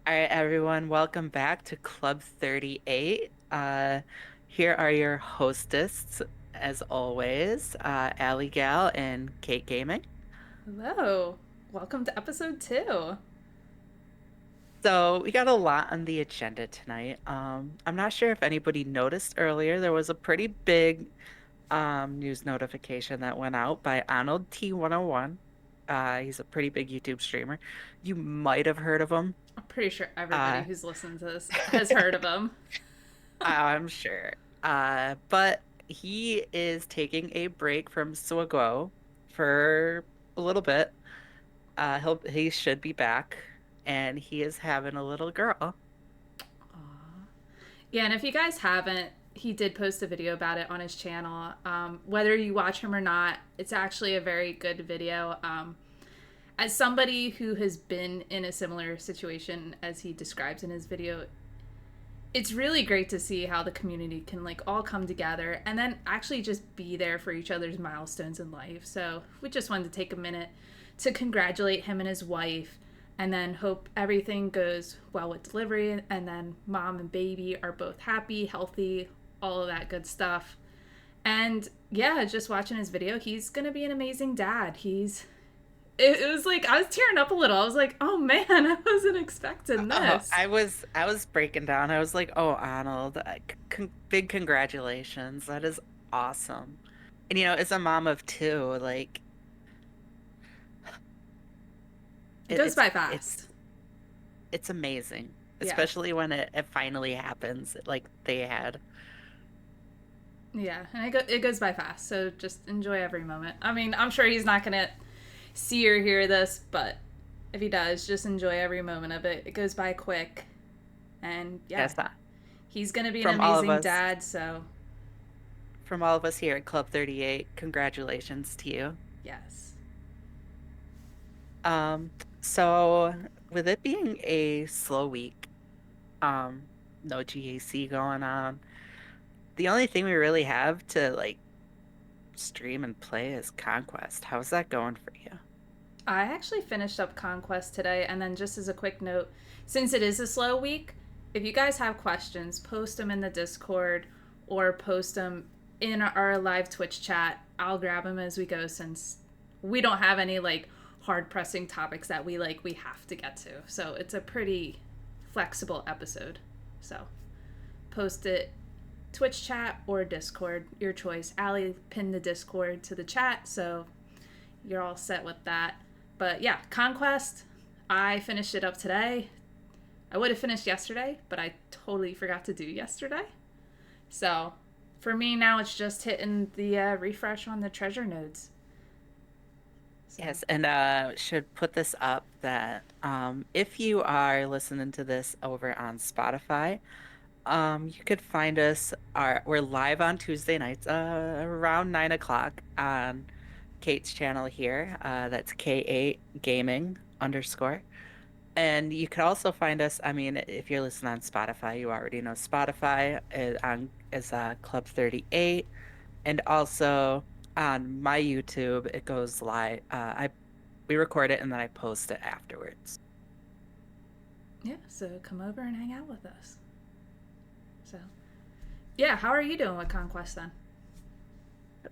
All right, everyone, welcome back to Club 38. Here are your hostess, as always, Allie Gal and Kate Gaming. Hello. Welcome to episode 2. So we got a lot on the agenda tonight. I'm not sure if anybody noticed earlier, there was a pretty big news notification that went out by Ahnald T101. He's a pretty big YouTube streamer. You might have heard of him. I'm pretty sure everybody Uh, who's listened to this has heard of him. I'm sure. But he is taking a break from Swago for a little bit. He should be back, and he is having a little girl. Yeah, and if you guys haven't, he did post a video about it on his channel. Whether you watch him or not, it's actually a very good video. As somebody who has been in a similar situation as he describes in his video, it's really great to see how the community can like all come together and then actually just be there for each other's milestones in life. So we just wanted to take a minute to congratulate him and his wife and then hope everything goes well with delivery and then mom and baby are both happy, healthy, all of that good stuff. And yeah, just watching his video, he's going to be an amazing dad. It was like I was tearing up a little. I was like, "Oh man, I wasn't expecting Oh, this." I was breaking down. I was like, "Oh, Arnold, big congratulations. That is awesome." And as a mom of two, like It it, goes it's by it's fast. it's amazing, Yeah. especially when it finally happens, like they had. Yeah, and it goes by fast, so just enjoy every moment. I mean, I'm sure he's not gonna see or hear this, but if he does, just enjoy every moment of it. It goes by quick, and yeah, Yes, that he's gonna be an from all of amazing us. dad. So From all of us here at Club 38, congratulations to you. yes, Um, so with it being a slow week, no GAC going on, the only thing we really have to like stream and play is Conquest. How's that going for you? I actually finished up Conquest today, and then just as a quick note, since it is a slow week, if you guys have questions, post them in the Discord or post them in our live Twitch chat. I'll grab them as we go since we don't have any like hard pressing topics that we have to get to. So it's a pretty flexible episode. So post it Twitch chat or Discord, your choice. Allie pinned the Discord to the chat, so you're all set with that. But yeah, Conquest, I finished it up today. I would have finished yesterday, but I totally forgot to do yesterday. So for me now, it's just hitting the refresh on the treasure nodes. So Yes, and should put this up that if you are listening to this over on Spotify, you could find us. We're live on Tuesday nights, around 9 o'clock on Kate's channel here. That's K8 Gaming underscore. And you could also find us. I mean, if you're listening on Spotify, you already know Spotify is Club 38, and also on my YouTube, it goes live. I We record it and then I post it afterwards. yeah, so come over and hang out with us. So yeah, how are you doing with Conquest then?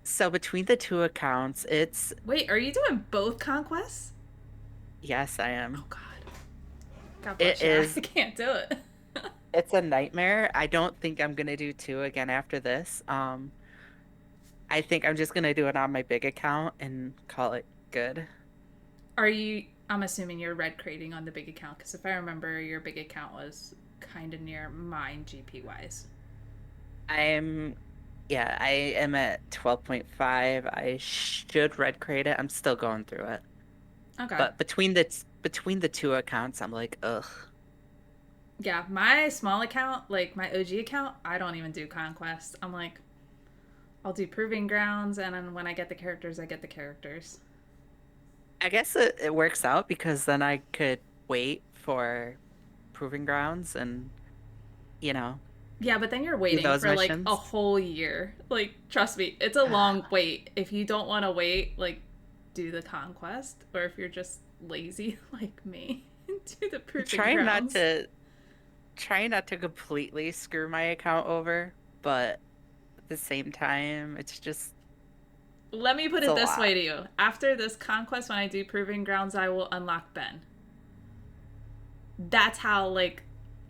So between the two accounts, it's Wait, are you doing both Conquests? yes, I Oh am. God, God It bless you. I is can't do it. it's a nightmare. I don't think I'm gonna do two again after this. I think I'm just gonna do it on my big account and call it good. Are you? I'm assuming you're red creating on the big account because if I remember, your big account was kind of near mine GP wise. I'm Yeah, I am at 12.5. I should red crate it. I'm still going through it. Okay. But between the two accounts, I'm like, ugh. Yeah, my small account, like my OG account, I don't even do conquest. I'm like, I'll do proving grounds, and then when I get the characters, I get the characters. I guess it works out because then I could wait for proving grounds and, you know, Yeah, but then you're do waiting those for like a missions. whole year. Like, trust me, it's a long wait. If you don't want to wait, like, do the conquest, or if you're just lazy like me, do the proving Trying not grounds. to trying not to completely screw my account over, but at the same time, Let me put it's it a this way lot. to you. After this conquest, when I do proving grounds, I will unlock Ben. That's how, like,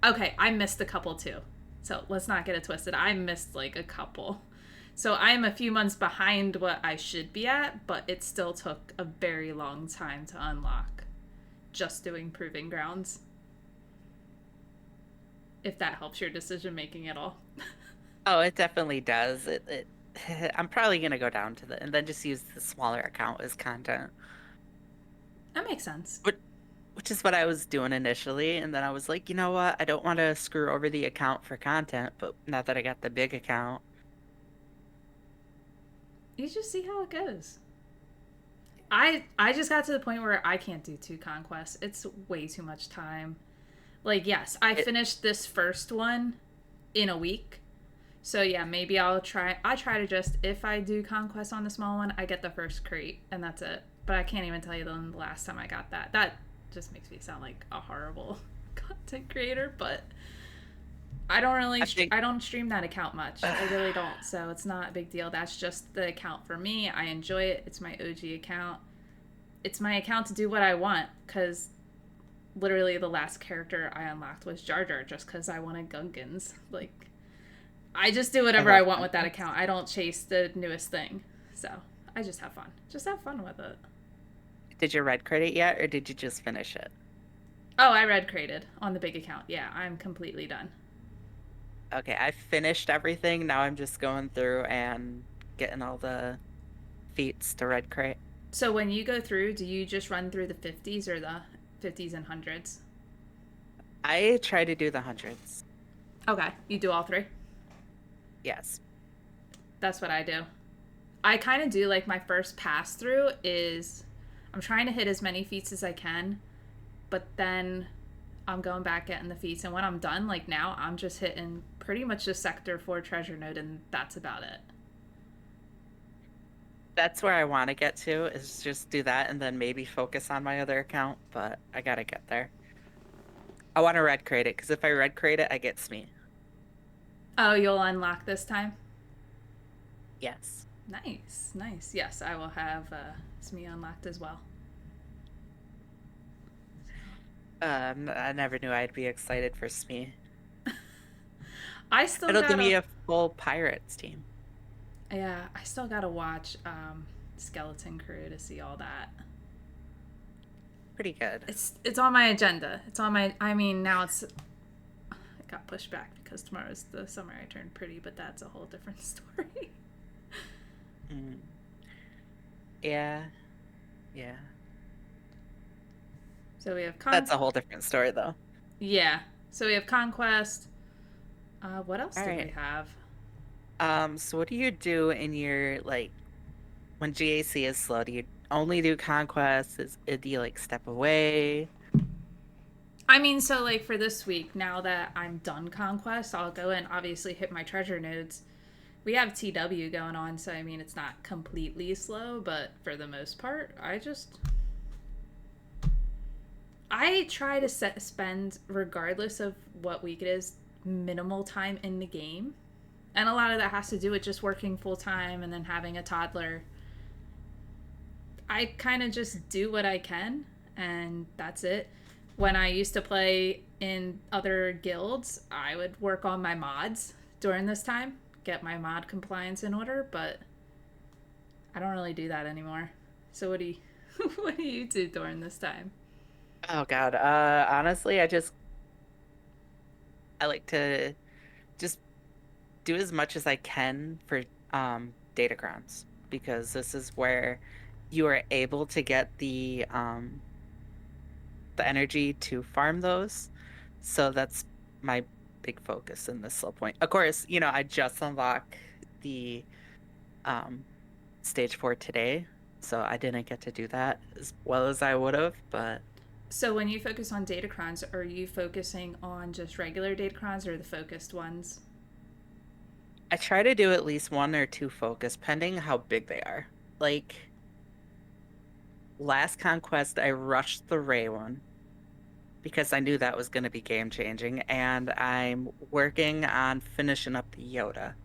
okay, I missed a couple too. So let's not get it twisted. I missed like a couple. So I'm a few months behind what I should be at, but it still took a very long time to unlock just doing proving grounds. If that helps your decision making at all. Oh, it definitely does. I'm probably gonna go down to the and then just use the smaller account as content. That makes sense. Which which is what I was doing initially, and then I was like, you know what? I don't want to screw over the account for content, but now that I got the big account, You just see how it goes. I just got to the point where I can't do two conquests. It's way too much time. Like, yes, I it finished this first one in a week. So yeah, maybe I try to just, if I do conquest on the small one, I get the first crate and that's it. But I can't even tell you the last time I got that. That just makes me sound like a horrible content creator, but I think I don't stream that account much. I really don't. So it's not a big deal. That's just the account for me. I enjoy it. It's my OG account. It's my account to do what I want cuz literally the last character I unlocked was Jar Jar just cuz I wanted Gungans. Like I just do I whatever I love want with that Conquest. account. I don't chase the newest thing. So, I just have fun. Just have fun with it. Did you red credit yet, or did you just finish it? Oh, I red crated on the big account. Yeah, I'm completely done. Okay, I finished everything. Now I'm just going through and getting all the feats to red crate. So when you go through, do you just run through the 50s or the 50s and hundreds? I try to do the hundreds. Okay, you do all three. Yes. That's what I do. I kind of do like my first pass through is I'm trying to hit as many feats as I can, but then I'm going back getting the feats and when I'm done like now I'm just hitting pretty much the sector 4 treasure node and that's about it. That's where I want to get to, is just do that and then maybe focus on my other account, but I gotta get there. I want to red crate it because if I red crate it, I get Smee. Oh, you'll unlock this time? Yes. Nice, nice. Yes, I will have Smee unlocked as well. I never knew I'd be excited for Smee. I still It'll give me gotta, a full pirates team. yeah, I still gotta watch Skeleton Crew to see all that. Pretty good. It's on my agenda. It's on my. I mean, now it got pushed back because tomorrow's the summer I turned pretty, but that's a whole different story. Mm. Yeah. Yeah. So we have That's a whole different story though. yeah. So we have Conquest. What else All did we right. have? So what do you do in your like when GAC is slow? Do you only do conquests? Do you like step away? I mean, so like for this week, now that I'm done Conquest, I'll go and obviously hit my treasure nodes. We have TW going on, so I mean, it's not completely slow, but for the most part, I try to spend, regardless of what week it is, minimal time in the game. And a lot of that has to do with just working full time and then having a toddler. I kind of just do what I can, and that's it. When I used to play in other guilds, I would work on my mods during this time, get my mod compliance in order, but I don't really do that anymore. So what do you what do you do during this time? Oh God. Honestly, I like to just do as much as I can for datacrons because this is where you are able to get the energy to farm those. So that's my big focus in this slow point. Of course, I just unlocked the um stage 4 today, so I didn't get to do that as well as I would have, but So when you focus on datacrons, are you focusing on just regular datacrons or the focused ones? I try to do at least one or two focus, pending how big they are. Like last conquest, I rushed the Ray one, because I knew that was going to be game changing, and I'm working on finishing up the Yoda.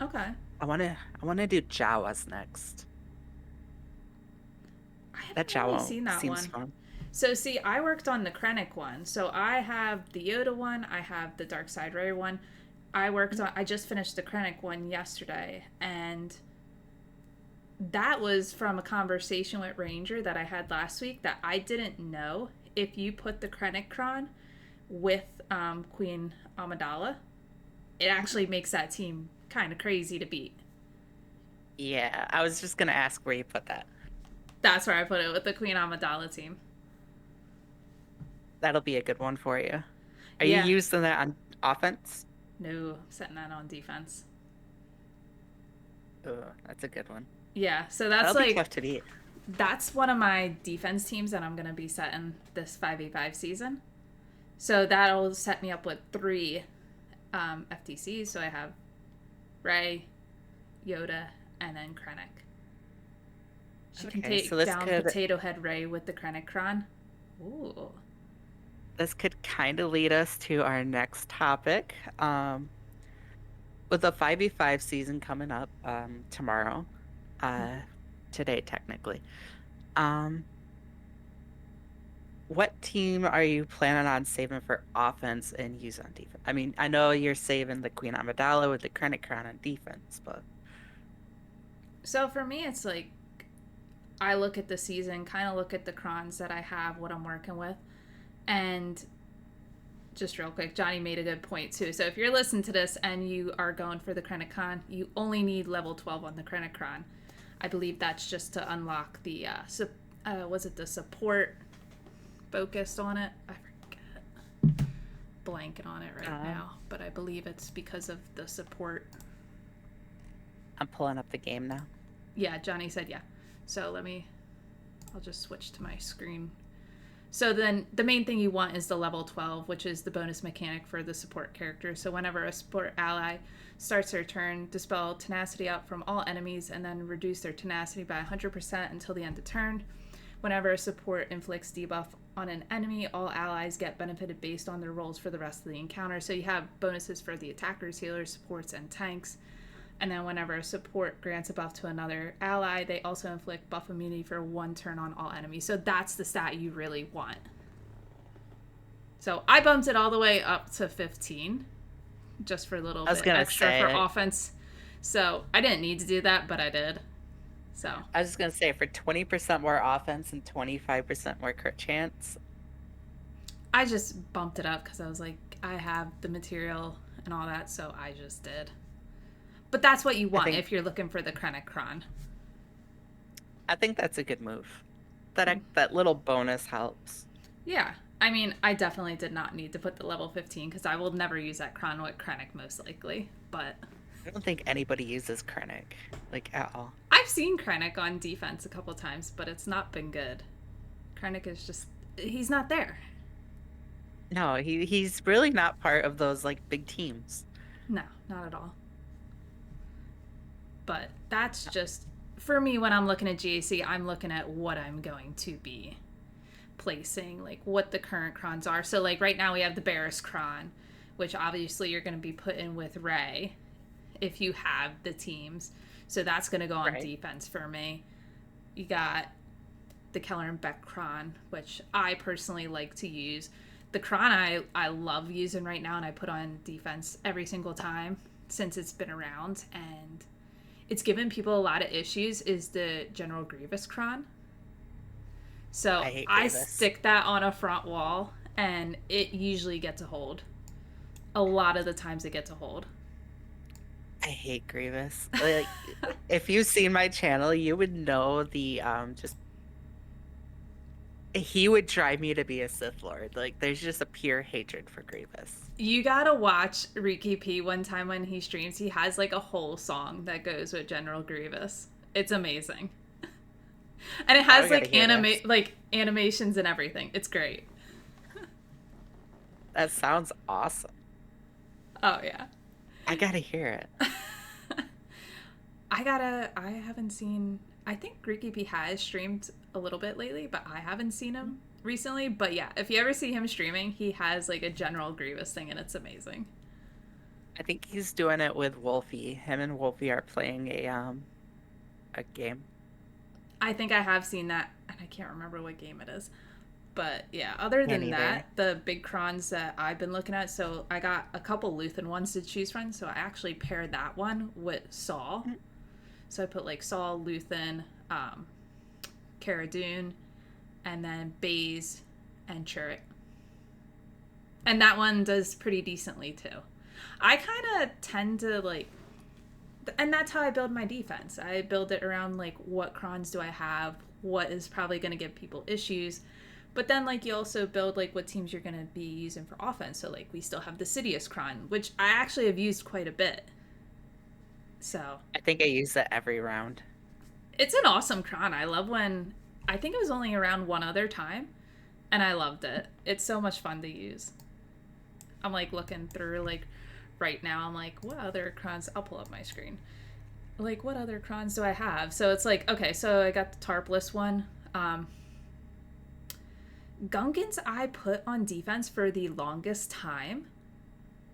Okay. I want to do Jawas next. I haven't That really Jawa seen that seems one. fun. So see, I worked on the Krennic one. So I have the Yoda one, I have the Dark Side Ray one. I just finished the Krennic one yesterday, and that was from a conversation with Ranger that I had last week that I didn't know if you put the Krennic Kron with Queen Amidala, it actually makes that team kind of crazy to beat. Yeah, I was just gonna ask where you put that. That's where I put it with the Queen Amidala team. That'll be a good one for you. Are you Yeah. using that on offense? No, setting that on defense. Oh, that's a good one. Yeah, so That'll be tough to beat. that's one of my defense teams that I'm going to be setting this 5v5 season. So that'll set me up with 3 FTCs. So I have Ray, Yoda, and then Krennic. She can Okay, so take this down could Potato Head Ray with the Krennic Kron. Ooh. this could kind of lead us to our next topic. With the 5v5 season coming up tomorrow, uh today technically. Um, what team are you planning on saving for offense and use on defense? I mean, I know you're saving the Queen Amidala with the Krennic Crown on defense, but So for me, it's like I look at the season, kind of look at the crons that I have, what I'm working with, and just real quick, Johnny made a good point too. So if you're listening to this and you are going for the Krennicon, you only need level 12 on the Krennicon. I believe that's just to unlock the was it the support focused on it? I forget. Blanking on it right um, now, but I believe it's because of the support. I'm pulling up the game now. Yeah, Johnny said yeah. So I'll just switch to my screen. So then the main thing you want is the level 12, which is the bonus mechanic for the support character. So whenever a support ally starts their turn, dispel tenacity out from all enemies and then reduce their tenacity by 100% until the end of turn. Whenever a support inflicts debuff on an enemy, all allies get benefited based on their rolls for the rest of the encounter. So you have bonuses for the attackers, healers, supports, and tanks. And then whenever a support grants a buff to another ally, they also inflict buff immunity for 1 turn on all enemies. So that's the stat you really want. So I bumped it all the way up to 15, just for a little I was bit gonna extra for say, offense. So I didn't need to do that, but I did. So I was just gonna say for 20% more offense and 25% more crit chance. I just bumped it up because I was like, I have the material and all that, so I just did. But that's what you I want think if you're looking for the Krennic Kron. I think that's a good move. That little bonus helps. Yeah. I mean, I definitely did not need to put the level 15 because I will never use that Kron with Krennic most likely. But I don't think anybody uses Krennic, like at all. I've seen Krennic on defense a couple times, but it's not been good. Krennic is just, he's not there. No, he's really not part of those like big teams. No, not at all. But that's just, for me, when I'm looking at GAC, I'm looking at what I'm going to be placing, like what the current crons are. So, like, right now we have the Barris cron, which obviously you're going to be putting with Ray if you have the teams. So that's going to go on Right. defense for me. You got the Keller and Beck cron, which I personally like to use. The cron I love using right now and I put on defense every single time since it's been around and it's given people a lot of issues is the General Grievous cron. So I hate I Grievous. stick that on a front wall and it usually gets a hold. A lot of the times it gets a hold. I hate Grievous. Like, if you've seen my channel, you would know the just he would drive me to be a Sith Lord. Like, there's just a pure hatred for Grievous. You gotta watch Riki P one time when he streams. He has like a whole song that goes with General Grievous. It's amazing. And it I has gotta like hear this. animations and everything. It's great. That sounds awesome. Oh yeah. I gotta hear it. I haven't seen I think Riki P has streamed a little bit lately, but I haven't seen him recently. But yeah, if you ever see him streaming, he has like a General Grievous thing, and it's amazing. I think he's doing it with Wolfie. Him and Wolfie are playing a game. I think I have seen that, and I can't remember what game it is. But yeah, other Can't than that, either. the big crons that I've been looking at, so I got a couple Luthen ones to choose from. So I actually paired that one with Saul. So I put like Saul, Luthen, Cara Dune, and then Baze and Chirrut. And that one does pretty decently too. I kind of tend to like, and that's how I build my defense. I build it around like what crons do I have, what is probably going to give people issues. But then like you also build like what teams you're going to be using for offense. So like we still have the Sidious cron, which I actually have used quite a bit. So I think I use it every round. it's an awesome cron. I love when I think it was only around one other time, and I loved it. It's so much fun to use. I'm like looking through like right now. I'm like, what other crons? I'll pull up my screen. Like, what other crons do I have? So it's like, okay, so I got the Tarpless one. Gunkins I put on defense for the longest time,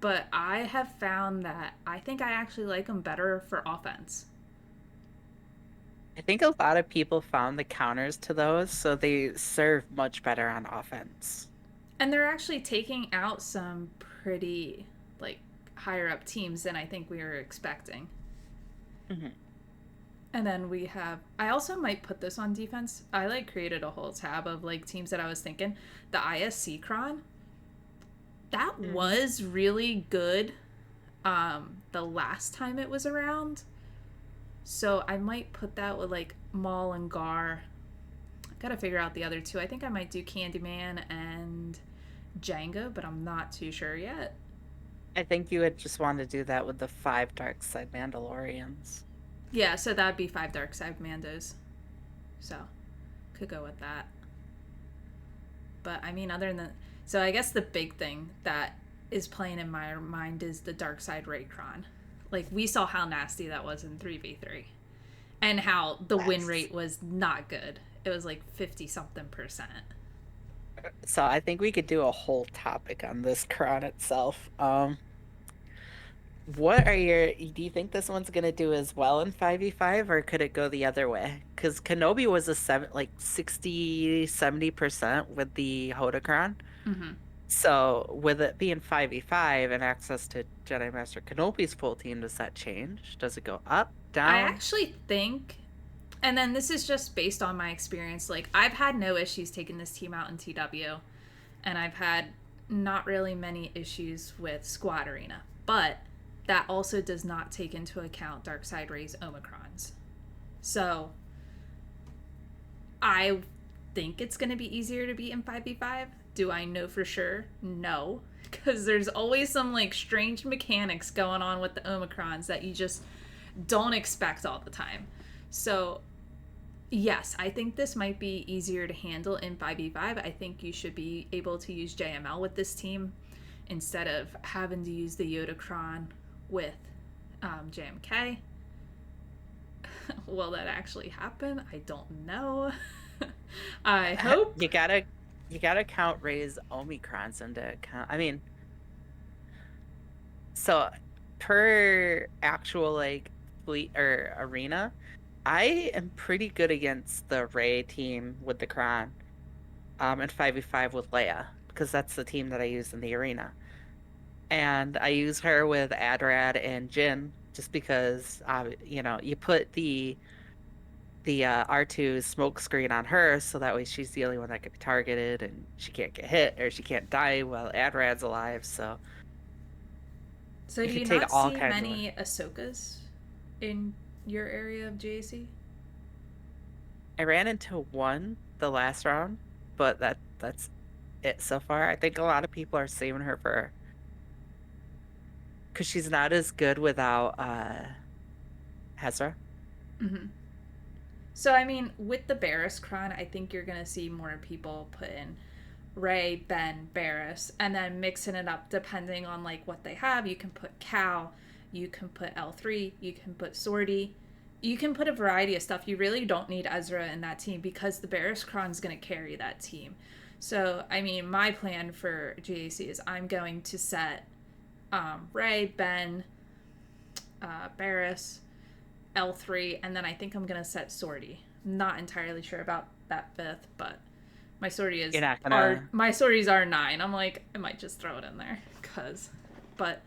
but I have found that I think I actually like them better for offense. I think a lot of people found the counters to those, so they serve much better on offense. And they're actually taking out some pretty like higher up teams than I think we were expecting. Hmm. And then we have I also might put this on defense. I like created a whole tab of like teams that I was thinking. The ISC cron, that Hmm. was really good the last time it was around. So I might put that with like Maul and Gar. I gotta figure out the other two. I think I might do Candyman and Jenga, but I'm not too sure yet. I think you would just want to do that with the five dark side Mandalorians. Yeah, so that'd be five Dark Side Mandos. So could go with that. But I mean, other than so, I guess the big thing that is playing in my mind is the Dark Side Raycron. Like we saw how nasty that was in 3v3, and how the win Yes. rate was not good. It was like 50 something percent. So I think we could do a whole topic on this Quran itself. What are do you think this one's gonna do as well in 5v5 or could it go the other way? Because Kenobi was a seven like 60-70% with the Hodocron. Mm-hmm. So with it being 5v5 and access to Jedi Master Kenobi's full team, does that change? Does it go up, I down? actually think, and then this is just based on my experience. Like I've had no issues taking this team out in TW, and I've had not really many issues with Squad Arena, but that also does not take into account Darkseid Ray's Omicrons. So I think it's going to be easier to beat in 5v5. Do I know for sure? No. Because there's always some like strange mechanics going on with the Omicrons that you just don't expect all the time. So, yes, I think this might be easier to handle in 5v5. I think you should be able to use JML with this team instead of having to use the Yodacron with JMK. Will that actually happen? I don't know. I hope. You gotta you gotta count Ray's Omicrons into account. I mean, so per actual like fleet or arena, I am pretty good against the Ray team with the Kron, and 5v5 with Leia, because that's the team that I use in the arena. And I use her with Adrad and Jin just because you put the R2 smoke screen on her so that way she's the only one that can be targeted and she can't get hit or she can't die while Adrad's alive. So So, you do can you take not all see kinds of. many Ahsokas in your area of JAC? I ran into one the last round, but that's it so far. I think a lot of people are saving her for because she's not as good without Hezra. Mm-hmm. So, I mean, with the Barris Cron, I think you're going to see more people put in Ray, Ben, Barris, and then mixing it up depending on like what they have. You can put Cal, you can put L3, you can put Sortie, you can put a variety of stuff. You really don't need Ezra in that team because the Barris Cron's going to carry that team. So, I mean, my plan for GAC is I'm going to set Ray, Ben, Barris, L3, and then I think I'm going to set Sortie. Not entirely sure about that fifth, but my sortie You're is not are gonna. my sorties are 9. I'm like, I might just throw it in there, but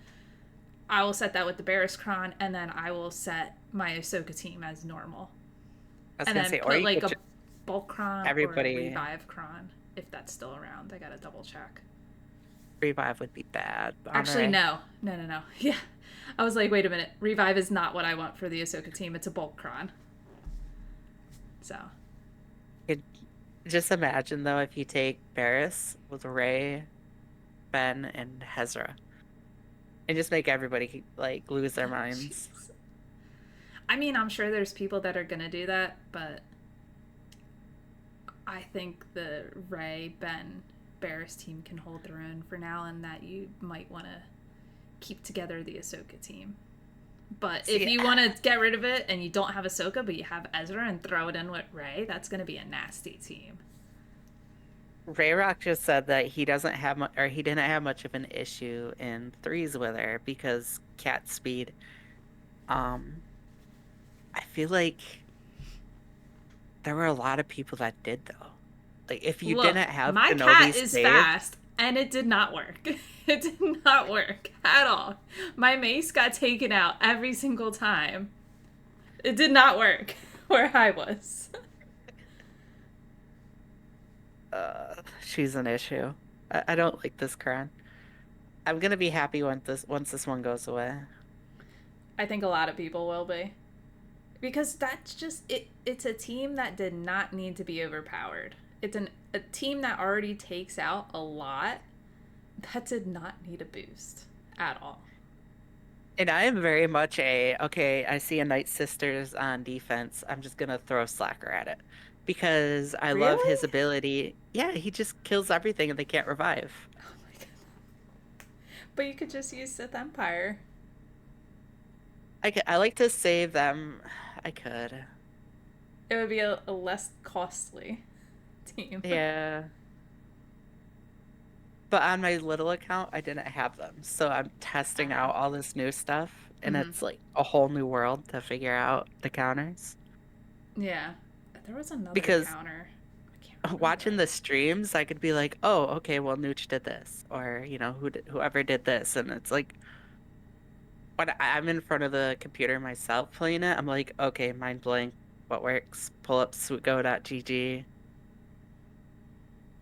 I will set that with the Barris Cron, and then I will set my Ahsoka team as normal, I was and gonna then say, or put you like could a bulk Cron or a everybody revive Cron if that's still around. I gotta double check. revive would be bad on Actually, Ray. no. Yeah, I was like, wait a minute, revive is not what I want for the Ahsoka team. It's a bulk Cron. So Could just imagine though if you take Barris with Ray, Ben, and Hezra, and just make everybody like lose their minds. jeez. I mean, I'm sure there's people that are gonna do that, but I think the Ray, Ben, Barris team can hold their own for now, and that you might want to keep together the Ahsoka team. But if See, you want to get rid of it and you don't have Ahsoka, but you have Ezra and throw it in with Ray, that's going to be a nasty team. Rayrock just said that he doesn't have much, or he didn't have much of an issue in threes with her because cat speed. Um, I feel like there were a lot of people that did though. Like if you Look, didn't have my cat Kenobi is saved, fast, and it did not work. It did not work at all. My mace got taken out every single time. It did not work where I was. she's an issue. I don't like this Kron. I'm gonna be happy once this one goes away. I think a lot of people will be. Because that's just it. It's a team that did not need to be overpowered. It's a team that already takes out a lot that did not need a boost at all. And I am very much a, okay, I see a Night Sisters on defense. I'm just gonna throw Slacker at it because I love his Really? ability. Yeah, he just kills everything and they can't revive. Oh my god! But you could just use Sith Empire. I like to save them. I could. It would be a less costly team. Yeah. But on my little account, I didn't have them. So I'm testing Oh. out all this new stuff and Mm-hmm. it's like a whole new world to figure out the counters. Yeah. There was another Because counter. I can't watching remember. the streams, I could be like, "Oh, okay, well, Nooch did this," or whoever did this, and it's like when I'm in front of the computer myself playing it, I'm like, "Okay, mind blank, what works? Pull up sweetgo.gg."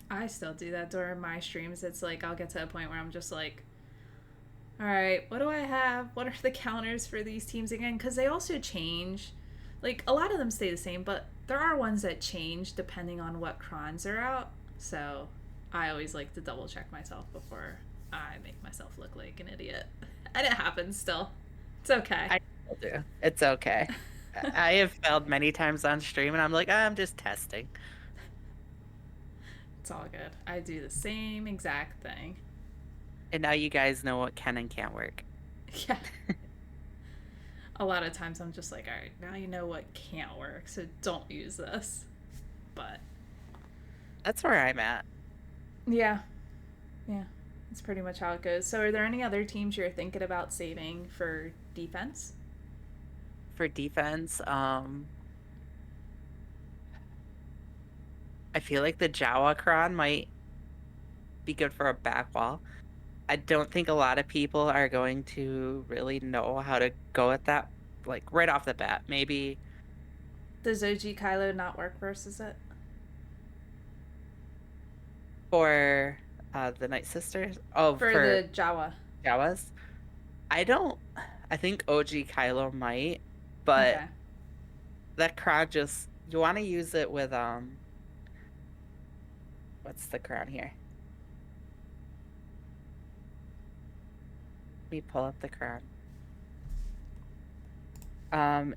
I still do that during my streams. It's like I'll get to a point where I'm just like, all right, what do I have? What are the counters for these teams again? Because they also change. Like, a lot of them stay the same, but there are ones that change depending on what crons are out. So I always like to double check myself before I make myself look like an idiot. And it happens still. It's okay. I still do. It's okay. I have failed many times on stream, and I'm like, "I'm just testing." It's all good. I do the same exact thing. And now you guys know what can and can't work. Yeah. A lot of times I'm just like, all right, now you know what can't work, so don't use this. But That's where I'm at. yeah, yeah, that's pretty much how it goes. So, are there any other teams you're thinking about saving for defense? For defense, I feel like the Jawa cron might be good for a back wall. I don't think a lot of people are going to really know how to go at that, like right off the bat. Maybe Does OG Kylo not work versus it? for the Night Sisters. Oh, For for the Jawa. Jawas. I don't. I think OG Kylo might, but Okay. that cron just you want to use it with what's the cron here? Let me pull up the cron.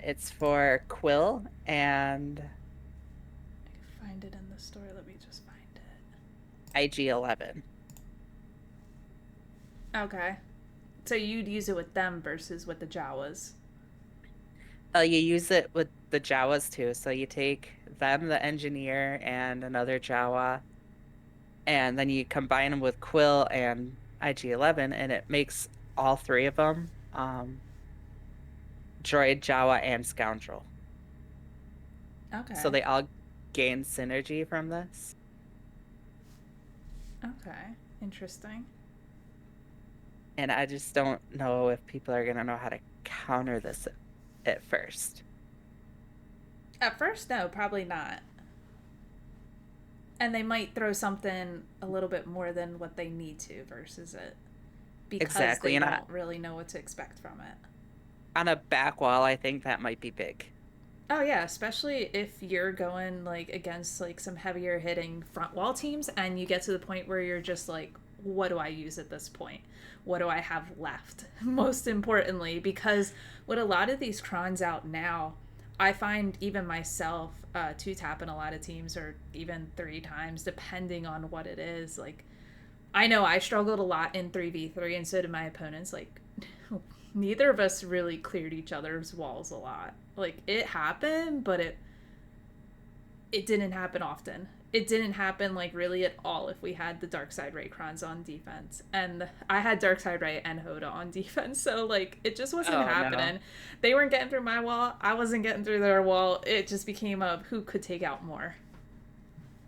It's for Quill and I can find it in the store. Let me just find it. IG-11. Okay. So you'd use it with them versus with the Jawas. You use it with the Jawas too. So you take them, the engineer, and another Jawa, and then you combine them with Quill and IG-11, and it makes all three of them Droid, Jawa, and Scoundrel. So Okay. they all gain synergy from this. Okay. Interesting. And I just don't know if people are gonna know how to counter this at first. At first, no, probably not. And they might throw something a little bit more than what they need to versus it because Exactly. they And don't really know what to expect from it. on a back wall, I think that might be big. Oh yeah, especially if you're going like against like some heavier hitting front wall teams and you get to the point where you're just like, what do I use at this point? What do I have left? Most importantly, because with a lot of these crons out now, I find even myself two tapping a lot of teams or even three times depending on what it is. Like I know I struggled a lot in 3v3 and so did my opponents. Like neither of us really cleared each other's walls a lot. Like it happened, but it didn't happen often. It didn't happen like really at all if we had the Dark Side Raycrons on defense. And I had Dark Side Ray and Hoda on defense, so like it just wasn't Oh happening. no. They weren't getting through my wall, I wasn't getting through their wall. It just became a who could take out more.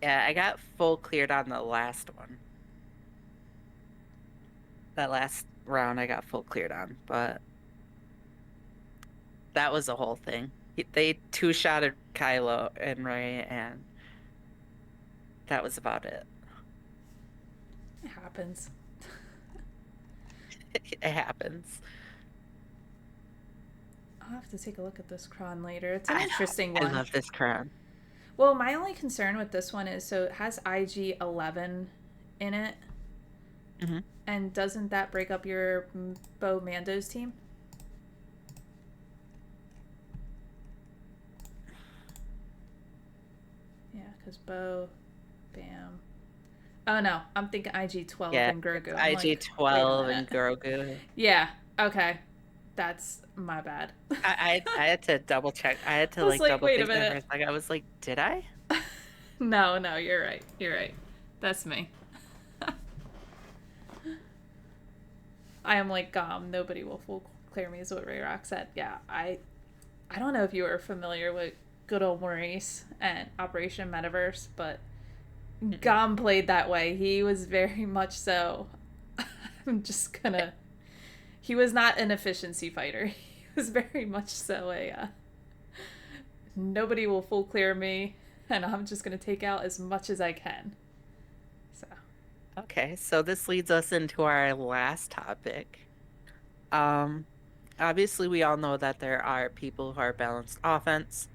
Yeah, I got full cleared on the last one. That last round I got full cleared on, but that was the whole thing. They two-shotted Kylo and Ray, and that was about it. It happens. It happens. I'll have to take a look at this cron later. It's an I know. interesting I one. love this crown. Well, my only concern with this one is so it has IG-11 in it, Hmm. and doesn't that break up your Bo Mando's team? Yeah, because Bo, Bam. Oh no, I'm thinking IG-12 Yeah, and Grogu. it's I'm like, wait a IG-12 minute. and Grogu. Yeah, okay. That's my bad. I had to double check. I had I to was like like, double wait a think there for minute. a second. I was like, did I? No, no, you're right. You're right. That's me. I am like, nobody will full clear me is what Ray Rock said. Yeah, I don't know if you were familiar with good old Maurice and Operation Metaverse, but Mm-mm. Gom played that way. He was very much so. I'm just gonna. He was not an efficiency fighter. He was very much so a. Nobody will full clear me, and I'm just gonna take out as much as I can. So. Okay, so this leads us into our last topic. Um, Obviously we all know that there are people who are balanced offense.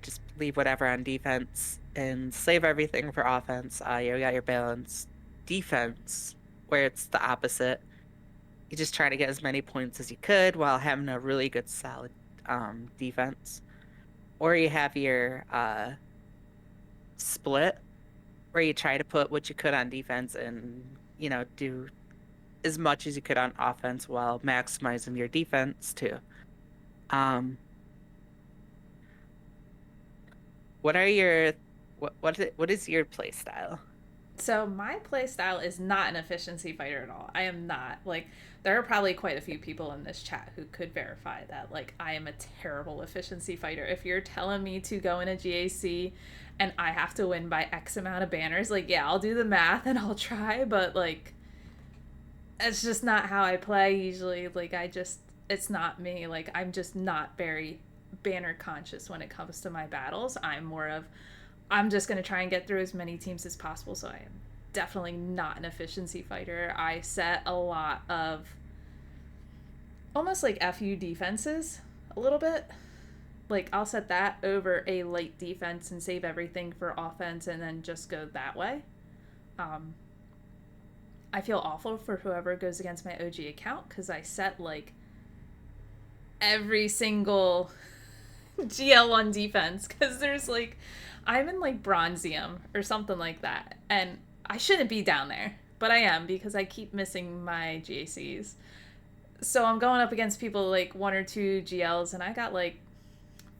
Just leave whatever on defense and save everything for offense. You got your balanced defense, where it's the opposite. You just try to get as many points as you could while having a really good solid defense. Or you have your split where you try to put what you could on defense and, do as much as you could on offense while maximizing your defense too. Um, what are your what is your play style? So my play style is not an efficiency fighter at all. I am not. Like there are probably quite a few people in this chat who could verify that. Like I am a terrible efficiency fighter. If you're telling me to go in a GAC and I have to win by X amount of banners, like yeah, I'll do the math and I'll try, but like it's just not how I play usually. Like it's not me. Like I'm just not very banner conscious when it comes to my battles. I'm just going to try and get through as many teams as possible. So I am definitely not an efficiency fighter. I set a lot of almost like FU defenses a little bit. Like I'll set that over a late defense and save everything for offense and then just go that way. Um, I feel awful for whoever goes against my OG account because I set like every single GL on defense because there's like I'm in like Bronzium or something like that, and I shouldn't be down there, but I am because I keep missing my GACs. So I'm going up against people like one or two GLs, and I got like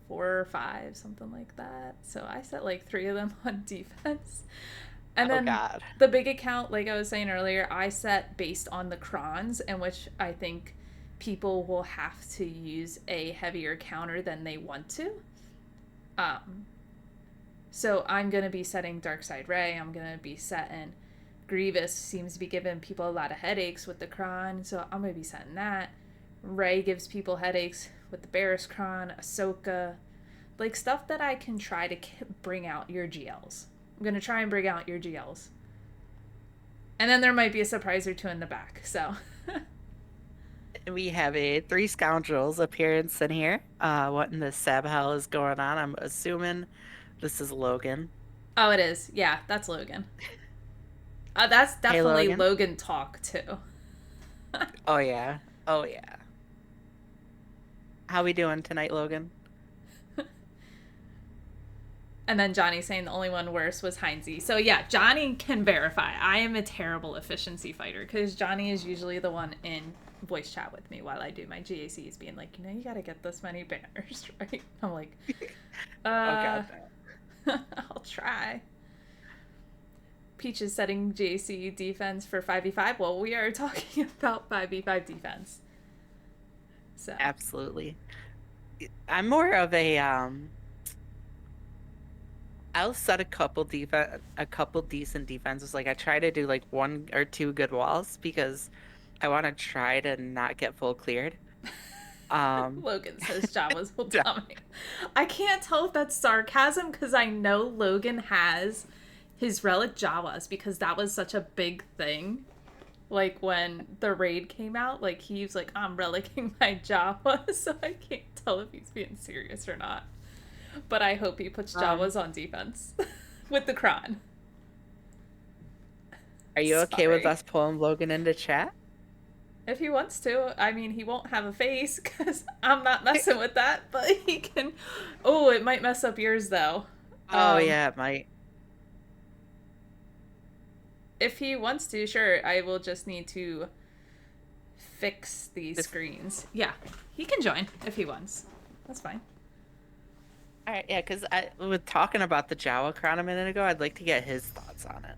four or five, something like that. So I set like three of them on defense, And Oh then God. the big account, like I was saying earlier, I set based on the crons, in which I think people will have to use a heavier counter than they want to. Um, so I'm gonna be setting Darkside Ray. I'm gonna be setting Grievous. Seems to be giving people a lot of headaches with the cron, so I'm gonna be setting that. Ray gives people headaches with the Barris cron. Ahsoka, like stuff that I can try to bring out your GLs. I'm gonna try and bring out your GLs. And then there might be a surprise or two in the back. So, We have a three scoundrels appearance in here. What in the Sab hell is going on? I'm assuming this is Logan. oh, it is. Yeah, that's Logan. That's Hey, definitely Logan. Logan talk too. Oh yeah. Oh yeah. How we doing tonight, Logan? And then Johnny saying the only one worse was Heinze. So yeah, Johnny can verify. I am a terrible efficiency fighter because Johnny is usually the one in voice chat with me while I do my GACs, being like, you got to get this many banners, right? I'm like, Oh uh, God, no. I'll try. Peach is setting JC defense for 5v5. Well, we are talking about 5v5 defense. So, Absolutely. I'm more of a I'll set a couple decent defenses. Like I try to do like one or two good walls because I want to try to not get full cleared. Um, Logan says Jawas will dominate. I can't tell if that's sarcasm because I know Logan has his relic Jawas because that was such a big thing. Like when the raid came out, like he was like, I'm relicking my Jawas, so I can't tell if he's being serious or not. But I hope he puts um, Jawas on defense with the Kron. are you okay with Sorry. us pulling Logan into chat? If he wants to, I mean, he won't have a face because I'm not messing with that, but he can. Oh, it might mess up yours though. Oh Um, yeah, my if he wants to, sure, I will just need to fix these just screens. Yeah, he can join if he wants. That's fine. all right, yeah, because I was talking about the Jawa crown a minute ago. I'd like to get his thoughts on it.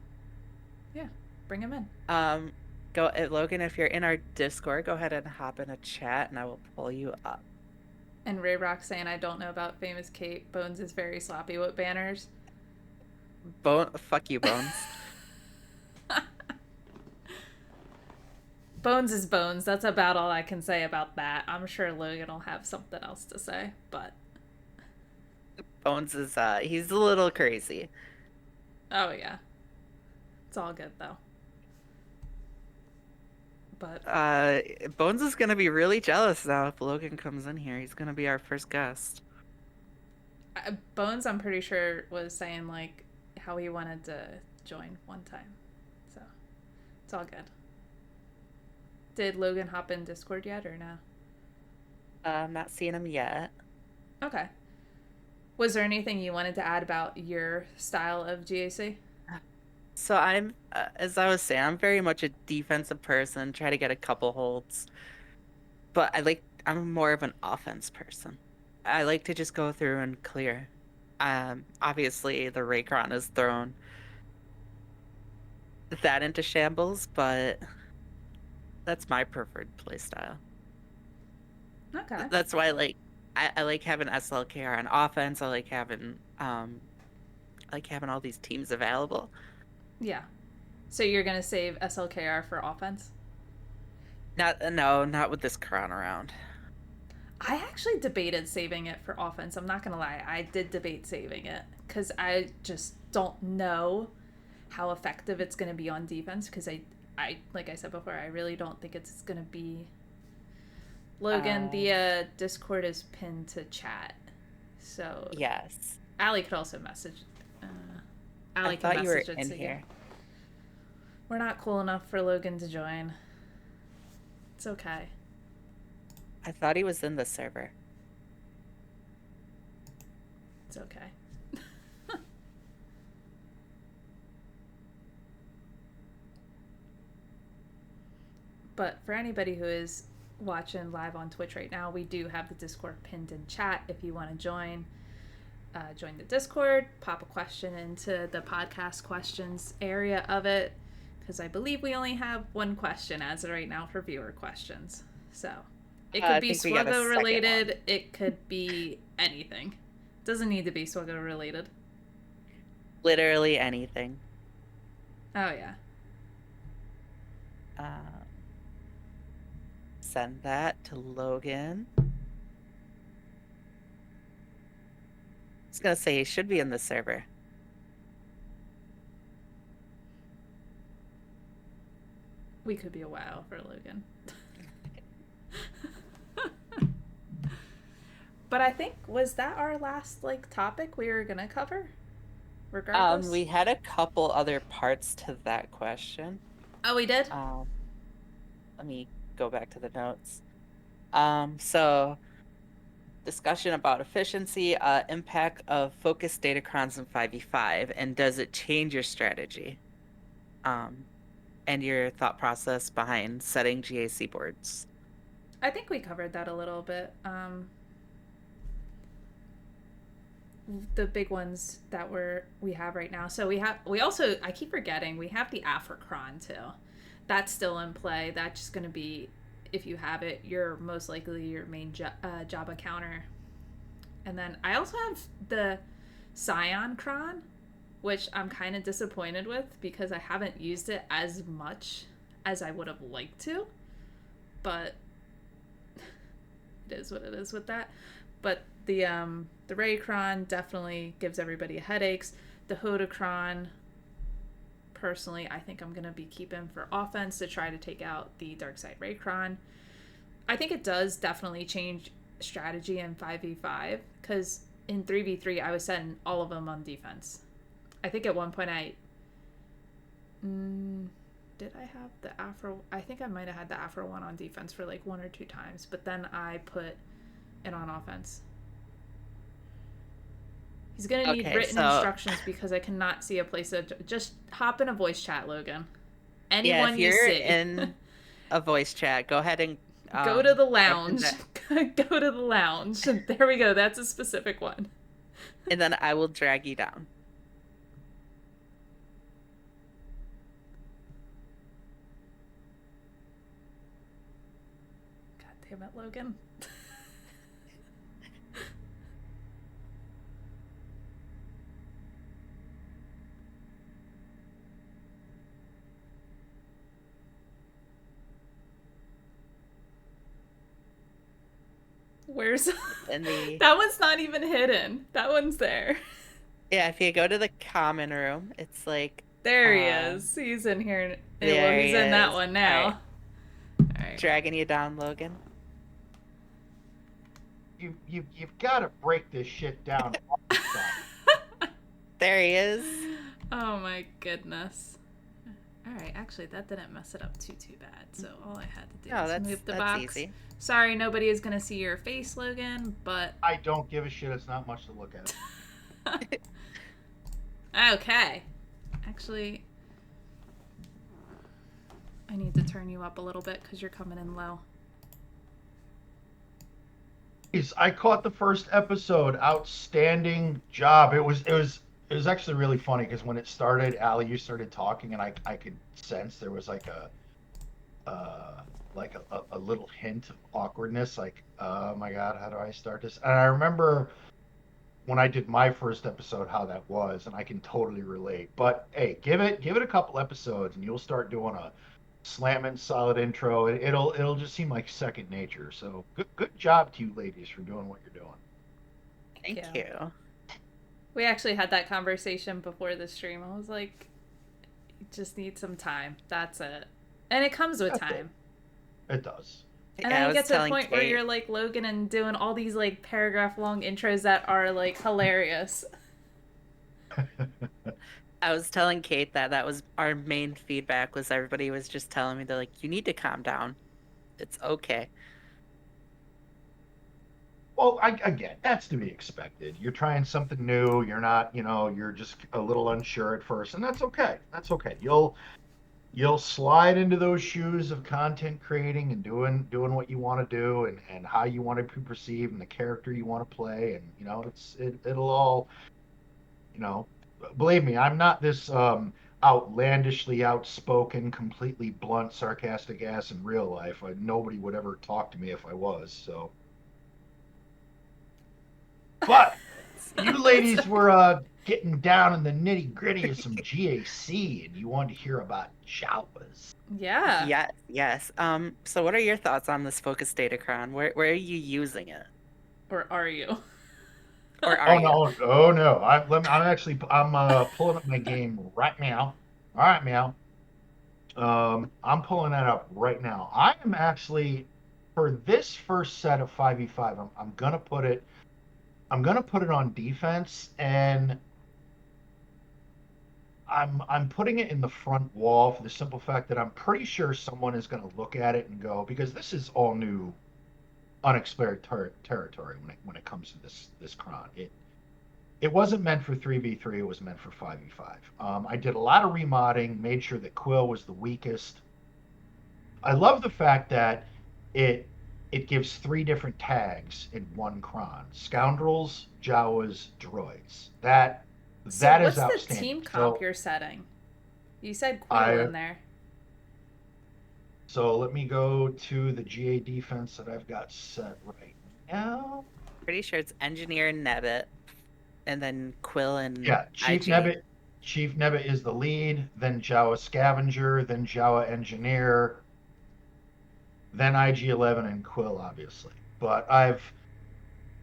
Yeah, bring him in. Um, Logan, if you're in our Discord, go ahead and hop in a chat and I will pull you up. And Ray Rock saying, I don't know about famous Kate. Bones is very sloppy with banners. Fuck you, Bones. Bones is Bones. That's about all I can say about that. I'm sure Logan will have something else to say, but Bones is he's a little crazy. oh yeah. It's all good though. But Uh, Bones is gonna be really jealous now if Logan comes in here. He's gonna be our first guest. Bones, I'm pretty sure, was saying like how he wanted to join one time. So it's all good. Did Logan hop in Discord yet or no? I'm not seeing him yet. Okay. Was there anything you wanted to add about your style of GAC? So I'm, as I was saying, I'm very much a defensive person. Try to get a couple holds, but I'm more of an offense person. I like to just go through and clear. Obviously the Raycron has thrown that into shambles, but that's my preferred play style. Okay. That's why I like having SLKR on offense. I like having all these teams available. Yeah. So you're gonna save SLKR for offense? Not with this Kron around. I actually debated saving it for offense. I'm not gonna lie. I did debate saving it because I just don't know how effective it's gonna be on defense. Because I like I said before, I really don't think it's gonna be. Logan, Uh, the Discord is pinned to chat, so yes. Allie could also message. Uh, I Allie can thought you were message it in to you. here. We're not cool enough for Logan to join. It's okay. I thought he was in the server. It's okay. But for anybody who is watching live on Twitch right now, we do have the Discord pinned in chat if you want to join. join the Discord, pop a question into the podcast questions area of it, because I believe we only have one question as of right now for viewer questions. So it could I be think we got a Swuggo second one. related, it could be anything. Doesn't need to be Swuggo related. Literally anything. Oh, yeah. Uh, Send that to Logan. I was gonna say he should be in the server. We could be a while for Logan. But I think, was that our last like topic we were gonna cover? Regardless. We had a couple other parts to that question. Oh, we did? Um, Let me go back to the notes. So discussion about efficiency, impact of focused datacrons in 5v5, and does it change your strategy? Um, and your thought process behind setting GAC boards. I think we covered that a little bit. The big ones that we have right now. So we also, I keep forgetting, we have the Africron too. That's still in play. That's just going to be, if you have it, you're most likely your main Jabba counter. And then I also have the Scion Cron, which I'm kind of disappointed with because I haven't used it as much as I would have liked to. But it is what it is with that. But the Raycron definitely gives everybody headaches. The Hodocron, personally, I think I'm gonna be keeping for offense to try to take out the Darkside Raycron. I think it does definitely change strategy in 5v5 because in 3v3 I was setting all of them on defense. I think at one point did I have the Afro? I think I might have had the Afro one on defense for like one or two times, but then I put it on offense. He's gonna need Okay, written so instructions because I cannot see a place to just hop in a voice chat, Logan. yeah, if Anyone you you're see, in a voice chat, go ahead and go to the jump in lounge. that, Go to the lounge. There we go. That's a specific one. and then I will drag you down. God damn it, Logan. Where's In the that one's not even hidden. That one's there. Yeah, if you go to the common room, it's like There he um is. He's in here. Well, there he's he in that is. one All right, now. All right. dragging you down, Logan. You've got to break this shit down. There he is. Oh my goodness. All right, actually, that didn't mess it up too bad. So all I had to do Oh, was that's move the that's box. easy. Sorry, nobody is gonna see your face, Logan. But I don't give a shit. It's not much to look at. okay. Actually, I need to turn you up a little bit because you're coming in low. I caught the first episode. Outstanding job. It was actually really funny because when it started, Allie, you started talking, and I could sense there was like a little hint of awkwardness. Like, oh my god, how do I start this? And I remember when I did my first episode how that was, and I can totally relate. But hey, give it a couple episodes, and you'll start doing a slamming solid intro. It'll just seem like second nature. So good job to you ladies for doing what you're doing. Thank Thank you. you. We actually had that conversation before the stream. I was like, you just need some time. That's it. And it comes with That's time. It does. And Yeah, then I you was get to the telling point where Kate. you're like Logan and doing all these like paragraph long intros that are like hilarious. I was telling Kate that that was our main feedback was everybody was just telling me they're like, you need to calm down. It's okay. Well, again, that's to be expected. You're trying something new. You're not, you're just a little unsure at first, and that's okay. That's okay. you'll slide into those shoes of content creating and doing what you want to do and how you want to be perceived and the character you want to play. And it'll all, you know, believe me, I'm not this outlandishly outspoken, completely blunt, sarcastic ass in real life. Nobody would ever talk to me if I was. So, but you ladies were getting down in the nitty gritty of some GAC, and you wanted to hear about Jawas. Yeah. Yes, yes. So what are your thoughts on this focus datacron? Where are you using it? Or are you? Or are Oh you? no, oh no! I'm pulling up my game right now. All right, meow. I'm pulling that up right now. I am actually for this first set of 5v5. I'm gonna put it. I'm gonna put it on defense, and I'm putting it in the front wall for the simple fact that I'm pretty sure someone is gonna look at it and go, because this is all new, unexplored territory when it comes to this cron. It wasn't meant for 3v3, it was meant for 5v5. I did a lot of remodding, made sure that Quill was the weakest. I love the fact that it it gives three different tags in one cron: scoundrels, Jawas, droids. So That is what's the outstanding. team comp you're setting? You said Quill I in there. so let me go to the GA defense that I've got set right now. Pretty sure it's Engineer Nebbit and then Quill and Yeah, IG. Chief Nebbit is the lead, then Jawa Scavenger, then Jawa Engineer, then IG-11 and Quill, obviously. But I've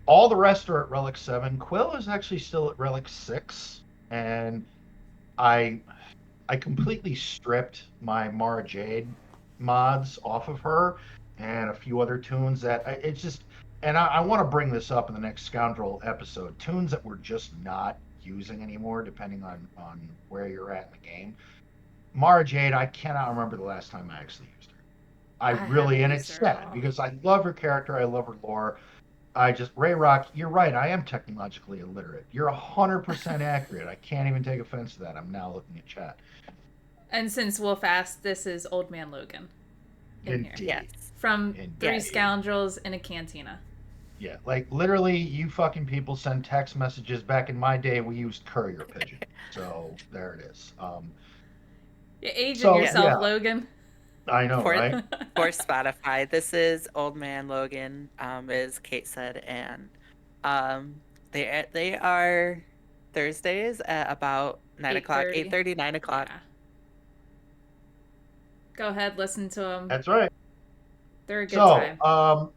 all the rest are at Relic 7. Quill is actually still at Relic 6, and I I completely stripped my Mara Jade mods off of her and a few other tunes that it's just, and I want to bring this up in the next Scoundrel episode. Tunes that we're just not using anymore, depending on where you're at in the game. Mara Jade, I cannot remember the last time I actually used her. I I haven't really, and used it's her at sad all. because I love her character, I love her lore. I just Ray Rock, you're right. I am technologically illiterate. You're 100% accurate. I can't even take offense to that. I'm now looking at chat. And since Wolf asked, this is Old Man Logan in here. Indeed. Yes. From Three Yes. Indeed. Scoundrels in a Cantina. Yeah, like literally, you fucking people send text messages. Back in my day, we used courier pigeon. So there it is. You're aging So Yes. yourself, yeah, Logan. I know, For right? for Spotify, this is Old Man Logan, as Kate said, and they are Thursdays at about 9 o'clock, 8:30. 8:30, 9 o'clock. Yeah. Go ahead, listen to them. That's right. They're a good So, time.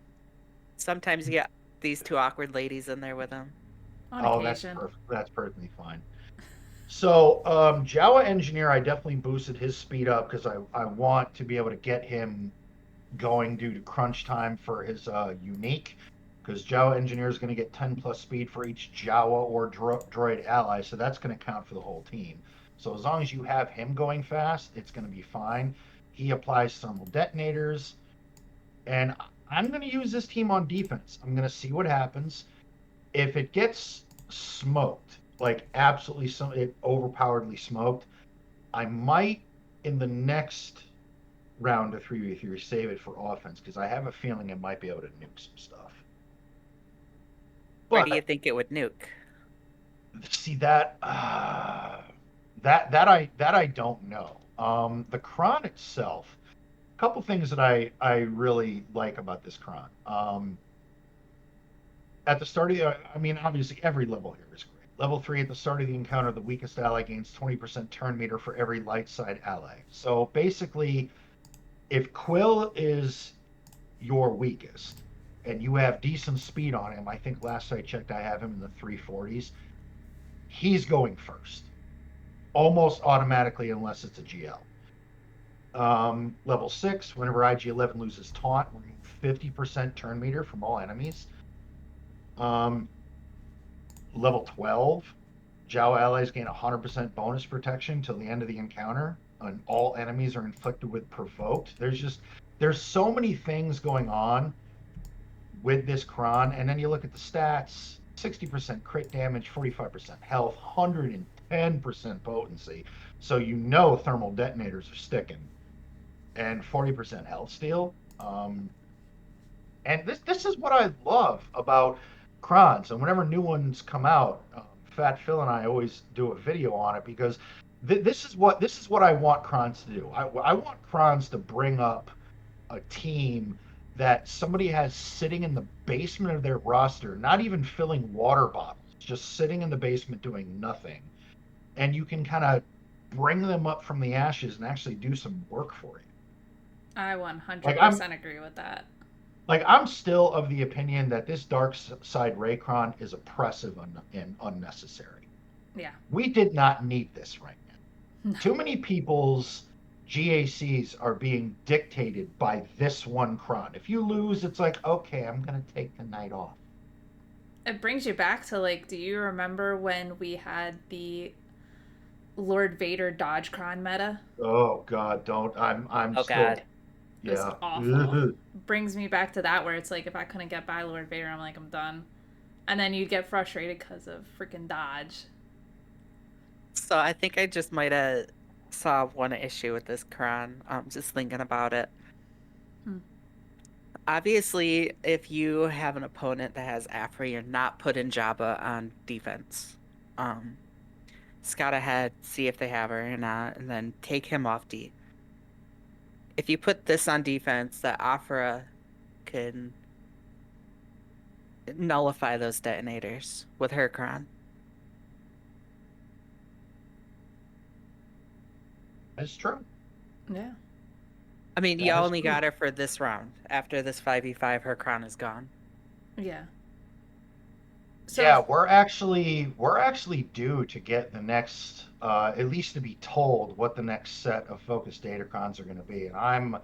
Sometimes you get these two awkward ladies in there with them. On oh, that's occasion. perfect. That's perfectly fine. So, Java Engineer, I definitely boosted his speed up because I want to be able to get him going due to crunch time for his unique. Because Java Engineer is going to get 10 plus speed for each Jawa or droid ally, so that's going to count for the whole team. So as long as you have him going fast, it's going to be fine. He applies thermal detonators, and I'm going to use this team on defense. I'm going to see what happens. If it gets smoked, like absolutely it overpoweredly smoked, I might in the next round of 3v3 save it for offense because I have a feeling it might be able to nuke some stuff. Where do you But think it would nuke? see that that I don't know. The cron itself, a couple things that I really like about this cron. At the start of the, I mean, obviously every level here is great. Level 3 at the start of the encounter, the weakest ally gains 20% turn meter for every light side ally. So basically, if Quill is your weakest and you have decent speed on him, I think last I checked, I have him in the 340s. He's going first, almost automatically, unless it's a GL. Level 6, whenever IG-11 loses taunt, remove 50% turn meter from all enemies. Um, Level 12, Jawa allies gain 100% bonus protection till the end of the encounter, and all enemies are inflicted with provoked. There's so many things going on with this cron, and then you look at the stats: 60% crit damage, 45% health, 110% potency. So you know thermal detonators are sticking, and 40% health steal. And this is what I love about crons. And whenever new ones come out, Fat Phil and I always do a video on it because this is what I want crons to do. I want crons to bring up a team that somebody has sitting in the basement of their roster, not even filling water bottles, just sitting in the basement doing nothing, and you can kind of bring them up from the ashes and actually do some work for you. I Like I'm 100% agree with that. I'm still of the opinion that this dark side Raycron is oppressive and unnecessary. Yeah. We did not need this right now. No. Too many people's GACs are being dictated by this one cron. If you lose, it's like, okay, I'm gonna take the night off. It brings you back to, like, do you remember when we had the Lord Vader Dodge Cron meta? Oh God, don't. I'm Oh God. still, It was yeah. awful. Brings me back to that where it's like if I couldn't get by Lord Vader, I'm like, I'm done. And then you'd get frustrated because of freaking Dodge. So I think I just might have saw one issue with this Quran. Just thinking about it. Hmm. Obviously, if you have an opponent that has Afra, you're not putting Jabba on defense. Um, Scout ahead, see if they have her or not, and then take him off D. If you put this on defense, that Afra can nullify those detonators with her Quran. That's true. Yeah. I mean, you That is only true. got her for this round. After this 5v5, her crown is gone. Yeah. So, Yeah, we're actually due to get the next, at least to be told what the next set of focus datacrons are going to be. And I'm,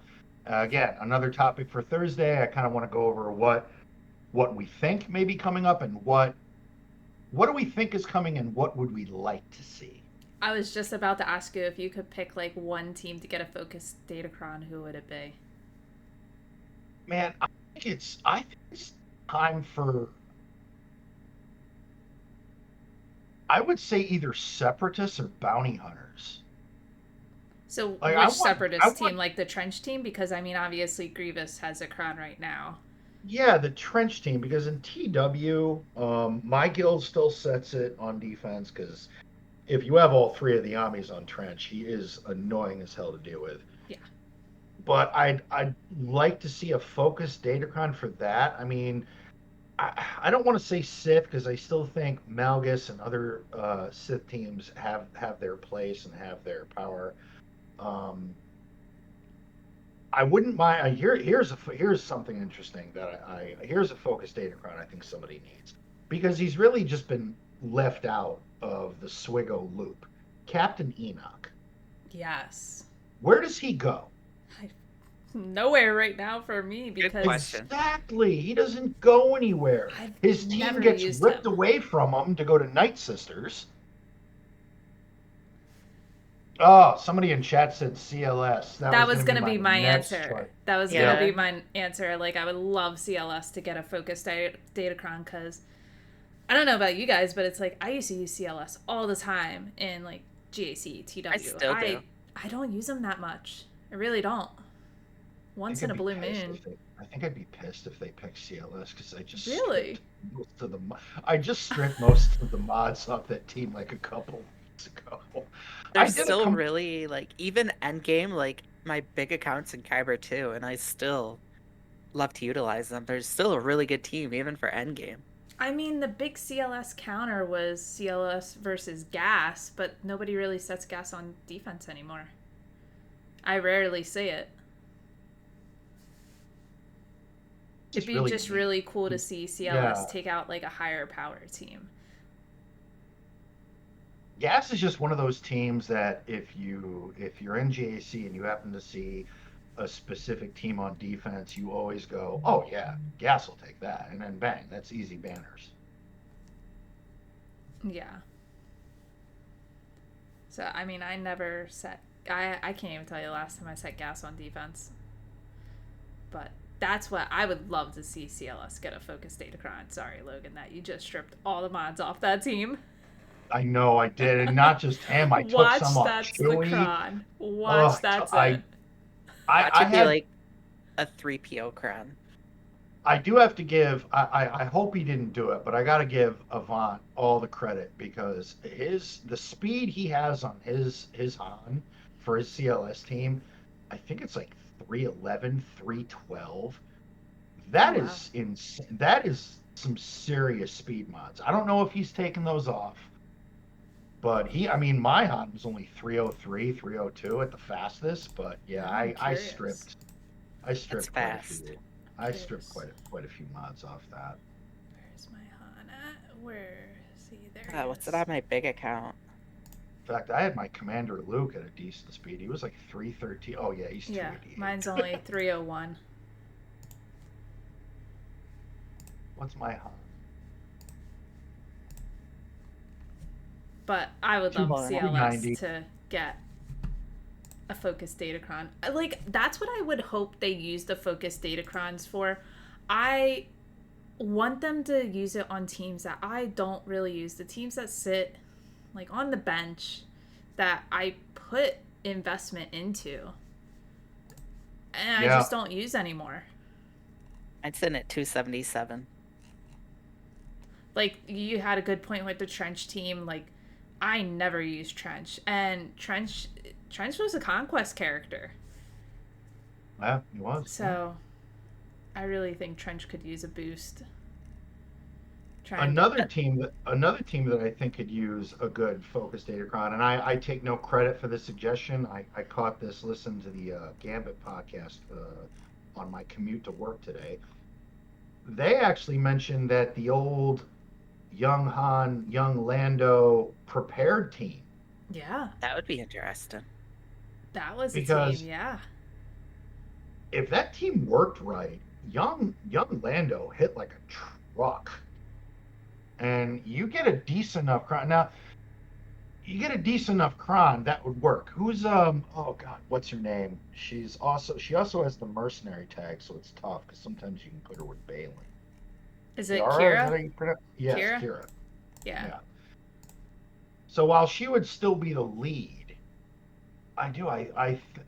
again, another topic for Thursday. I kind of want to go over what we think may be coming up and what do we think is coming and what would we like to see. I was just about to ask you if you could pick like one team to get a focused Datacron, who would it be? Man, I think it's time for, I would say either separatists or bounty hunters. So, Like which I separatist team? want Like the trench team? Because I mean, obviously Grievous has a crown right now. Yeah, the trench team, because in TW, my guild still sets it on defense because if you have all three of the armies on trench, he is annoying as hell to deal with. Yeah. But I'd like to see a focused Datacron for that. I mean, I don't want to say Sith because I still think Malgus and other Sith teams have their place and have their power. Um, I wouldn't mind. Here's something interesting that here's a focus Datacron I think somebody needs because he's really just been left out of the Swigo loop. Captain Enoch, Yes. where does he go? I, nowhere right now for me Good because question. Exactly, he doesn't go anywhere. I've His team never gets used ripped him. away from him to go to Night Sisters. Oh, somebody in chat said CLS. That That was was going to be gonna my be my next answer. choice. That was gonna Yep. be Yeah. my answer. Like I would love CLS to get a focused Datacron because I don't know about you guys, but it's like I used to use CLS all the time in like GAC, I TW. still do. I don't use them that much. I really don't. Once in a blue moon. I think I'd be pissed if they picked CLS because Really? I just stripped most of the mods off that team like a couple weeks ago. I There's did a still really like even endgame, like my big accounts in Kyber too, and I still love to utilize them. There's still a really good team even for endgame. I mean, the big CLS counter was CLS versus gas, but nobody really sets gas on defense anymore. I rarely see it. It'd It's be really just neat. really cool to see CLS Yeah. take out like a higher power team. Gas is just one of those teams that if you're in GAC and you happen to see a specific team on defense, you always go, "Oh yeah, Gas will take that," and then bang, that's easy banners. Yeah. So I mean, I never set. I can't even tell you the last time I set gas on defense. But that's what I would love to see CLS get a focus Datacron. Sorry, Logan, that you just stripped all the mods off that team. I know I did, and not just him. I took some Watch off that's the Chewy. cron. Oh, Watch that's it. Watch I it be had like a 3PO crown. I do have to give. I hope he didn't do it, but I got to give Avant all the credit because the speed he has on his Han for his CLS team, I think it's like 311, 312. Oh That wow. is insane. That is some serious speed mods. I don't know if he's taken those off, but I mean, my Han was only 303, 302 at the fastest. But yeah, Now I'm curious. I It's stripped quite a fast. few. I'm I stripped curious. quite a few mods off that. Where's my Han at? Where is he? There he What's it is. on my big account? In fact, I had my Commander Luke at a decent speed. He was like 313. Oh yeah, he's Yeah, 288. mine's only 301. What's my Han? But I would Two love Hold on. CLS 290. to get a focus datacron. Like that's what I would hope they use the focus datacrons for. I want them to use it on teams that I don't really use. The teams that sit like on the bench that I put investment into and I Yeah. just don't use anymore. It's in at 277. Like you had a good point with the trench team. Like I never used trench, and trench was a conquest character. Yeah, he was. Yeah. So I really think trench could use a boost. Trying to. Another team that I think could use a good focus datacron, and I take no credit for the suggestion. I caught this, listened to the Gambit podcast on my commute to work today. They actually mentioned that the old young Han, young Lando prepared team, Yeah, That would be interesting. that was a team. because Yeah. if that team worked right, young Lando hit like a truck, and you get a decent enough crown. Now you get a decent enough cron that would work. Who's oh god, what's her name? She also has the mercenary tag, so it's tough because sometimes you can put her with Balin. Is it Kiara, is that Kira? how you pronounce? Yes, Kira? Kira. Yeah. Yeah. So while she would still be the lead,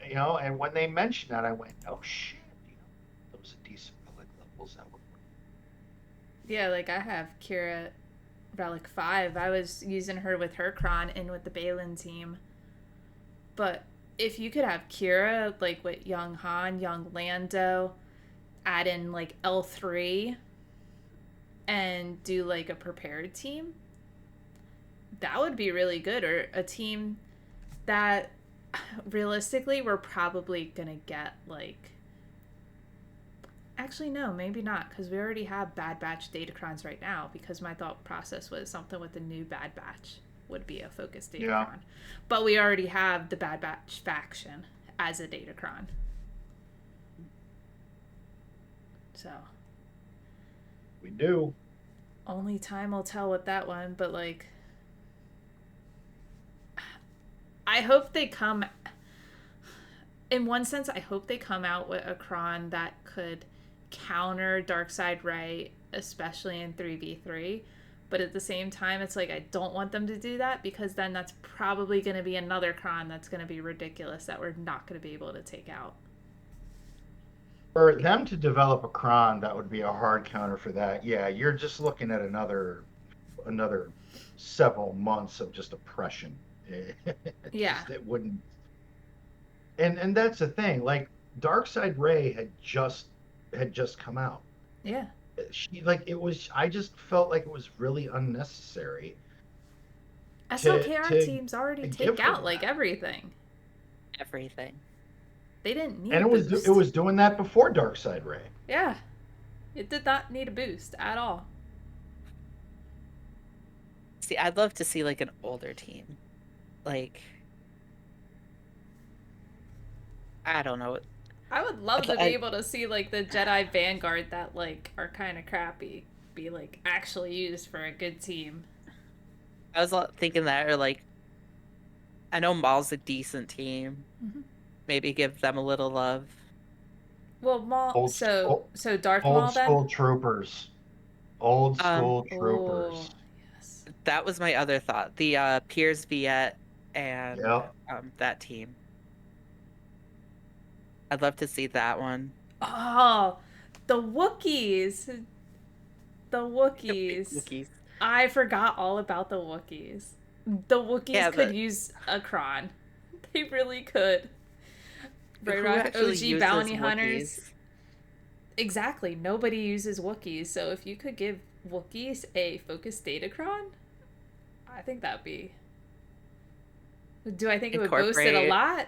you know, and when they mentioned that, I went, oh shit, you know, those are decent relic levels that would work. Yeah, like I have Kira Relic 5. I was using her with her cron and with the Balin team. But if you could have Kira, like with young Han, young Lando, add in like L3 and do like a prepared team, that would be really good. Or a team that realistically we're probably going to get like. Actually, no, maybe not, because we already have Bad Batch datacrons right now, because my thought process was something with the new Bad Batch would be a focus Yeah, datacron. But we already have the Bad Batch faction as a datacron. So we do. only time will tell with that one, but like I hope they come in one sense I hope they come out with a cron that could counter Darkside Ray, especially in 3v3. But at the same time, it's like I don't want them to do that because then that's probably going to be another cron that's going to be ridiculous that we're not going to be able to take out. For them to develop a cron, that would be a hard counter for that. Yeah, you're just looking at another several months of just oppression. Yeah. It wouldn't. And that's the thing. Like Darkside Ray had just come out. Yeah. She like it was. I just felt like it was really unnecessary SLKR to teams already give take her out like that. everything. Everything. They didn't need And a it boost. was doing that before Darkside Ray. Yeah. It did not need a boost at all. See, I'd love to see like an older team. Like, I don't know. I would love to be I able to see like the Jedi Vanguard that like are kind of crappy be like actually used for a good team. I was thinking that, or like, I know Maul's a decent team. Mm-hmm. Maybe give them a little love. Well, Maul. Old So Darth old Maul then. school troopers. Old Um, school Oh troopers. yes. That was my other thought. The Piers Viet and Yeah. that team. I'd love to see that one. Oh, the Wookiees. The Big Wookiees. Wookiees. I forgot all about the Wookiees. The Wookiees Yeah, could but use a cron. They really could. who Rock actually OG uses bounty hunters. Wookiees? Exactly. Nobody uses Wookiees, so if you could give Wookiees a focused datacron, I think that'd be. Do I think it would boast it a Incorporate lot?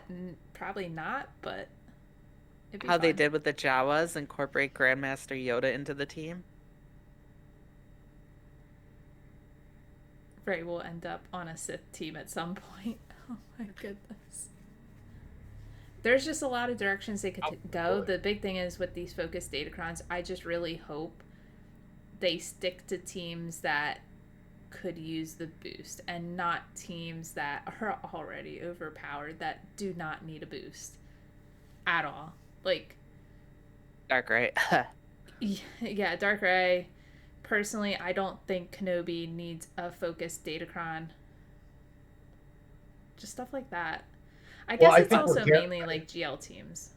Probably not, but it'd be how they fun. did with the Jawas, incorporate Grandmaster Yoda into the team. Ray will end up on a Sith team at some point. Oh my goodness. There's just a lot of directions they could Oh, go. boy. The big thing is with these focused datacrons, I just really hope they stick to teams that could use the boost and not teams that are already overpowered that do not need a boost at all. Like, Dark, right? yeah, Dark Ray. Personally, I don't think Kenobi needs a focused datacron. Just stuff like that. I Well, guess I it's think also mainly like GL teams.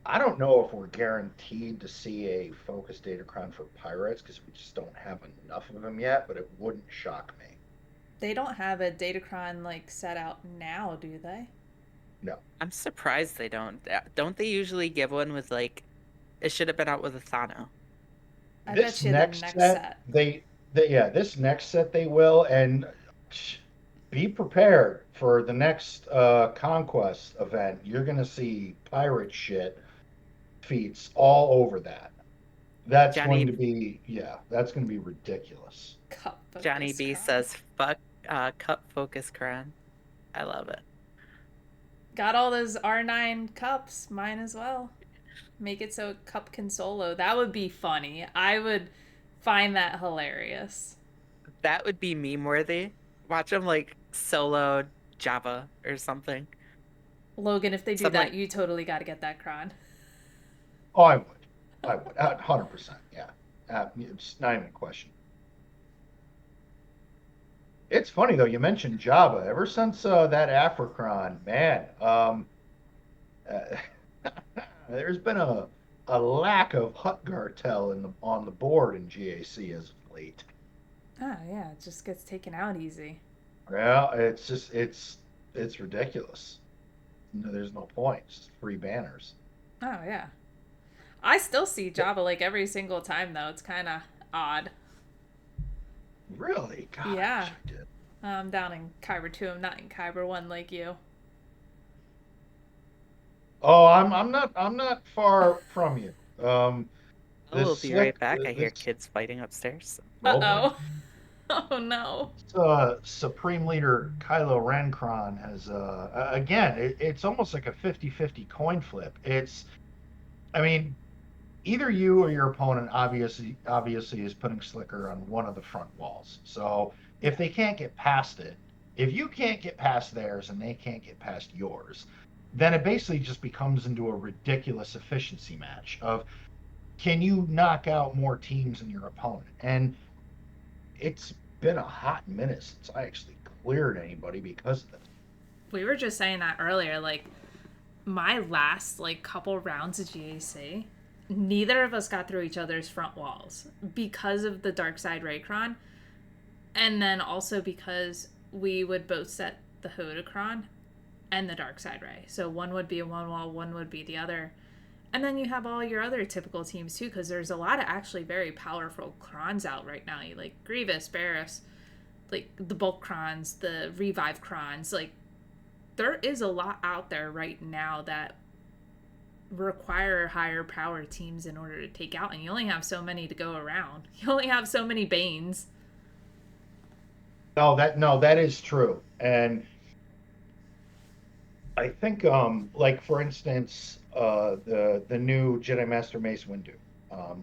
I don't know if we're guaranteed to see a focus datacron for pirates because we just don't have enough of them yet, but it wouldn't shock me. They don't have a datacron like set out now, do they? No. I'm surprised they don't. Don't they usually give one with like it should have been out with a Thano. I This bet you the next next set, set. yeah, this next set they will, and be prepared for the next Conquest event. You're gonna see pirate shit feats all over that. That's going Johnny to be, yeah, that's going to be ridiculous. Cup Johnny focus B cron. says fuck cup focus crown. I love it. Got all those R9 cups, mine as well. Make it so cup can solo. That would be funny. I would find that hilarious. That would be meme worthy. Watch him like solo Java or something. Logan, if they do Some that, like you totally got to get that cron. Oh, I would. I would. 100%. Yeah. It's not even a question. It's funny, though, you mentioned Java. Ever since that Africron, man, uh, there's been a lack of Hut Gartel on the board in GAC as of late. Ah, yeah, it just gets taken out easy. Well, it's just it's ridiculous. No, there's no point. It's just free banners. Oh, yeah. I still see Java like every single time, though. It's kind of odd. Really? God, I Yeah. wish I did. I'm down in Kyber 2. I'm not in Kyber 1 like you. Oh, I'm not far from you. I will This be right slick back. I hear this kids fighting upstairs. Uh oh boy. oh. Oh no. Supreme Leader Kylo Renkron has again it's almost like a 50-50 coin flip. I mean either you or your opponent obviously is putting Slicker on one of the front walls. So if Yeah. they can't get past it, if you can't get past theirs and they can't get past yours, then it basically just becomes into a ridiculous efficiency match of can you knock out more teams than your opponent? And it's been a hot minute since I actually cleared anybody because of this. We were just saying that earlier. Like, my last, like, couple rounds of GAC, neither of us got through each other's front walls because of the Dark Side Raycron. And then also because we would both set the Hodocron and the Dark Side Ray. So one would be one wall, one would be the other. And then you have all your other typical teams too, because there's a lot of actually very powerful crons out right now. You like Grievous, Barris, like the bulk crons, the revive crons. Like there is a lot out there right now that require higher power teams in order to take out, and you only have so many to go around. You only have so many Banes. No, that is true. And I think like for instance the new Jedi Master Mace Windu.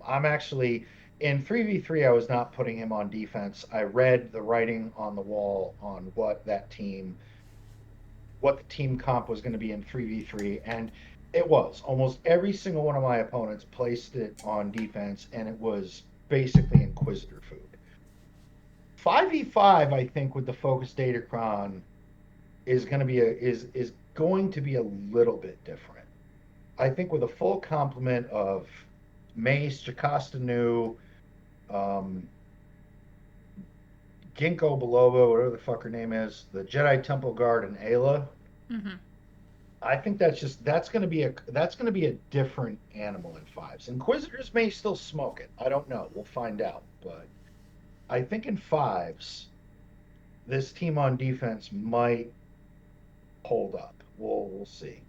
I'm actually in 3v3 I was not putting him on defense. I read the writing on the wall on what the team comp was going to be in 3v3 and it was almost every single one of my opponents placed it on defense and it was basically inquisitor food. 5v5, I think, with the focus datacron is going to be is going to be a little bit different. I think with a full complement of Mace, Jocasta Nu, um, Ginkgo Biloba, whatever the fuck her name is, the Jedi Temple Guard, and Ayla. Mm-hmm. I think that's gonna be a different animal in fives. Inquisitors may still smoke it. I don't know. We'll find out. But I think in fives, this team on defense might hold up. We'll see.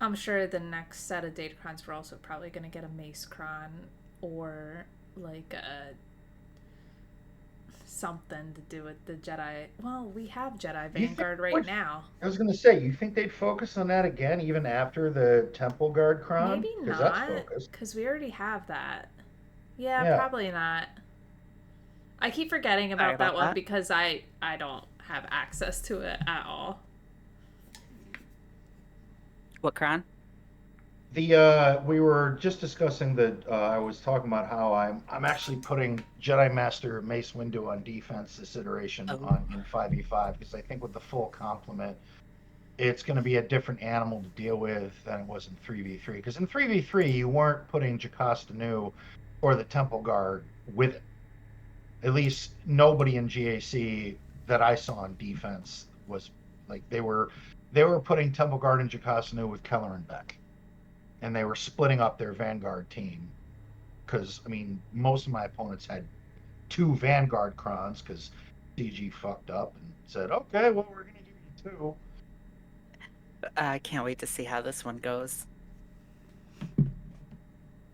I'm sure the next set of Datacrons we're also probably going to get a Mace Cron or like a something to do with the Jedi. Well, we have Jedi You think Vanguard right what now. I was gonna say, you think they'd focus on that again even after the Temple Guard Cron? Maybe Because that's not, focused. because we already have that. Yeah, Yeah. probably not. I keep forgetting Sorry about that about one that. because I don't have access to it at all. What cron? The we were just discussing that I was talking about how I'm actually putting Jedi Master Mace Windu on defense this iteration Oh, on in 5v5 because I think with the full complement it's going to be a different animal to deal with than it was in 3v3 because in 3v3 you weren't putting Jocasta Nu or the Temple Guard with it. At least nobody in GAC that I saw on defense was like they were putting Temple Guard and Jocasta Nu with Keller and Beck, and they were splitting up their Vanguard team because I mean most of my opponents had two Vanguard crons because CG fucked up and said, okay, well we're gonna give you two. I can't wait to see how this one goes.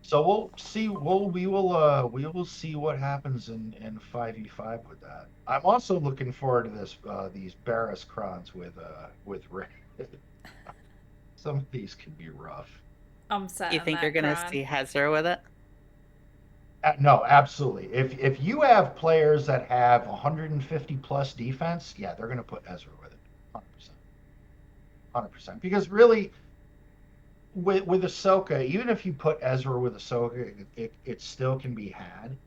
So we'll see. We will see what happens in 5v5 with that. I'm also looking forward to these Barris crons with Ray. Some of these can be rough. I'm set You in think you're that gonna Kron. see Hezra with it? No, absolutely. If you have players that have 150 plus defense, yeah, they're going to put Ezra with it, 100%, 100%. Because really, with Ahsoka, even if you put Ezra with Ahsoka, it still can be had.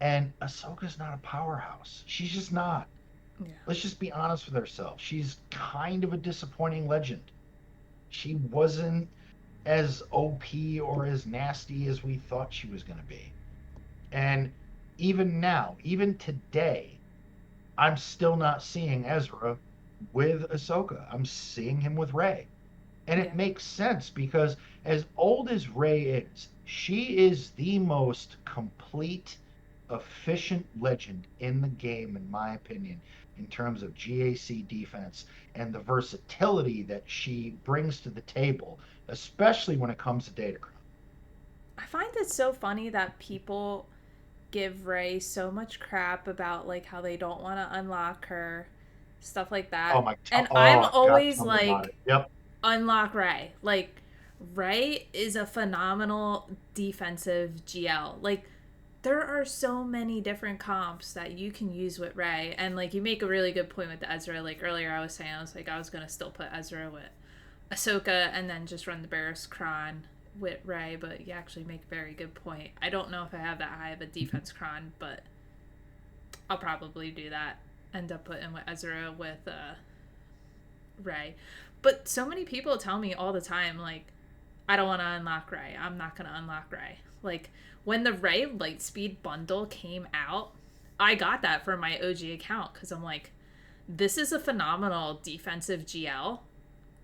And Ahsoka's not a powerhouse. She's just not. Yeah. Let's just be honest with ourselves. She's kind of a disappointing legend. She wasn't as OP or as nasty as we thought she was going to be. And even now, even today, I'm still not seeing Ezra with Ahsoka. I'm seeing him with Rey. And Yeah. it makes sense because as old as Rey is, she is the most complete, efficient legend in the game, in my opinion, in terms of GAC defense and the versatility that she brings to the table, especially when it comes to Datacron. I find it so funny that people give Ray so much crap about like how they don't want to unlock her, stuff like Oh that. my, And I'm oh God, always tell me about like, it. Yep. unlock Ray. Like, Ray is a phenomenal defensive GL. Like, there are so many different comps that you can use with Ray. And, like, you make a really good point with the Ezra. Like, earlier I was saying, I was like, I was going to still put Ezra with Ahsoka and then just run the Barris Cron with Ray. But you actually make a very good point. I don't know if I have that high of a defense Cron, but I'll probably do that. End up putting with Ezra with Ray. But so many people tell me all the time, like, I don't want to unlock Ray. I'm not going to unlock Ray. Like, when the Ray Lightspeed bundle came out, I got that for my OG account because I'm like, this is a phenomenal defensive GL.